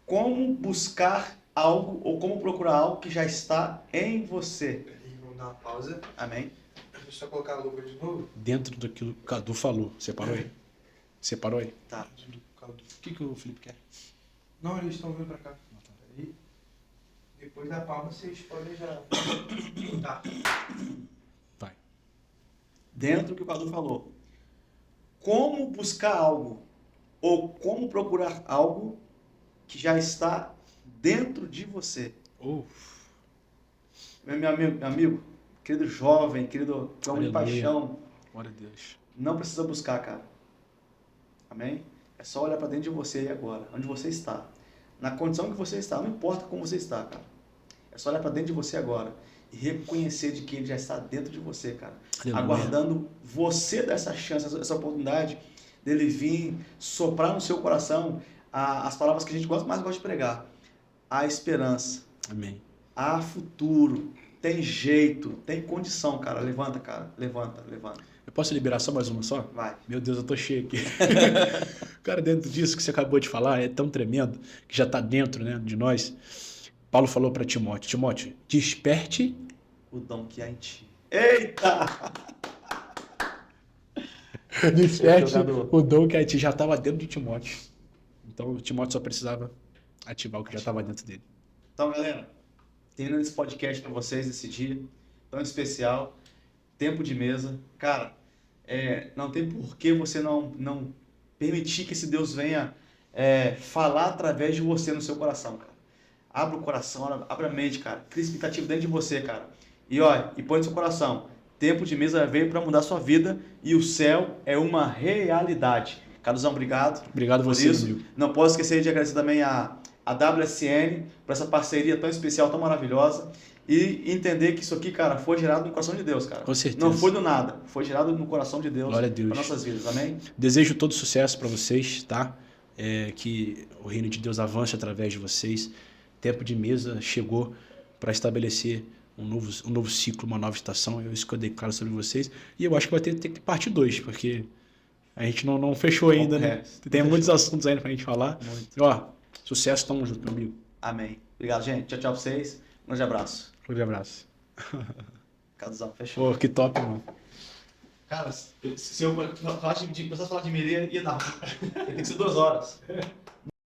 Como buscar algo ou como procurar algo que já está em você. Peraí, vamos dar uma pausa. Amém? Deixa eu só colocar a luva de novo. Dentro daquilo que o Cadu falou. Separou aí? Separou aí? Tá. O que o Felipe quer? Não, eles estão vindo pra cá. Peraí. Depois da palma vocês podem já. Tá. Vai. Dentro do que o Cadu falou. Como buscar algo ou como procurar algo que já está dentro de você. Meu amigo, querido jovem, querido homem de Aleluia. paixão, Glória a Deus. não precisa buscar, cara. Amém? É só olhar para dentro de você aí agora, onde você está. Na condição que você está, não importa como você está, cara. É só olhar para dentro de você agora e reconhecer de que ele já está dentro de você, cara. Aleluia. Aguardando você dessa chance, essa oportunidade dele vir soprar no seu coração as palavras que a gente mais gosta de pregar. Há esperança, Amém. há futuro, tem jeito, tem condição, cara. Levanta, cara. Levanta. Eu posso liberar só mais uma só? Vai. Meu Deus, eu tô cheio aqui. Cara, dentro disso que você acabou de falar, é tão tremendo, que já está dentro, né, de nós. Paulo falou para Timóteo, Timóteo, desperte O dom que há em ti. Eita! desperte Jogador. o dom que a ti já estava dentro de Timóteo. Então, o Timóteo só precisava ativar o que já estava dentro dele. Então, galera, terminando esse podcast para vocês esse dia tão especial, tempo de mesa. Cara, não tem por que você não permitir que esse Deus venha falar através de você no seu coração, cara. Abra o coração, abra a mente, cara. Cria expectativa dentro de você, cara. E olha, e põe no seu coração. Tempo de mesa veio para mudar a sua vida e o céu é uma realidade. Carlosão, obrigado. Obrigado a por você, isso. amigo. Não posso esquecer de agradecer também a WSN por essa parceria tão especial, tão maravilhosa. E entender que isso aqui, cara, foi gerado no coração de Deus, cara. Com certeza. Não foi do nada. Foi gerado no coração de Deus. Glória a Deus. Para nossas vidas. Amém? Desejo todo sucesso para vocês, tá? Que o reino de Deus avance através de vocês. Tempo de mesa chegou para estabelecer um novo ciclo, uma nova estação. É isso que eu declaro sobre vocês. E eu acho que vai ter parte 2, porque a gente não fechou ainda, né? Tem muitos assuntos ainda pra gente falar. Muito. E, ó, sucesso, tamo junto, meu amigo. Amém. Obrigado, gente. Tchau, tchau pra vocês. Um grande abraço. Grande abraço. Caduzão, fechou. Pô, que top, mano. Cara, se eu começasse a falar de Miria, ia dar. Tem que ser 2 horas.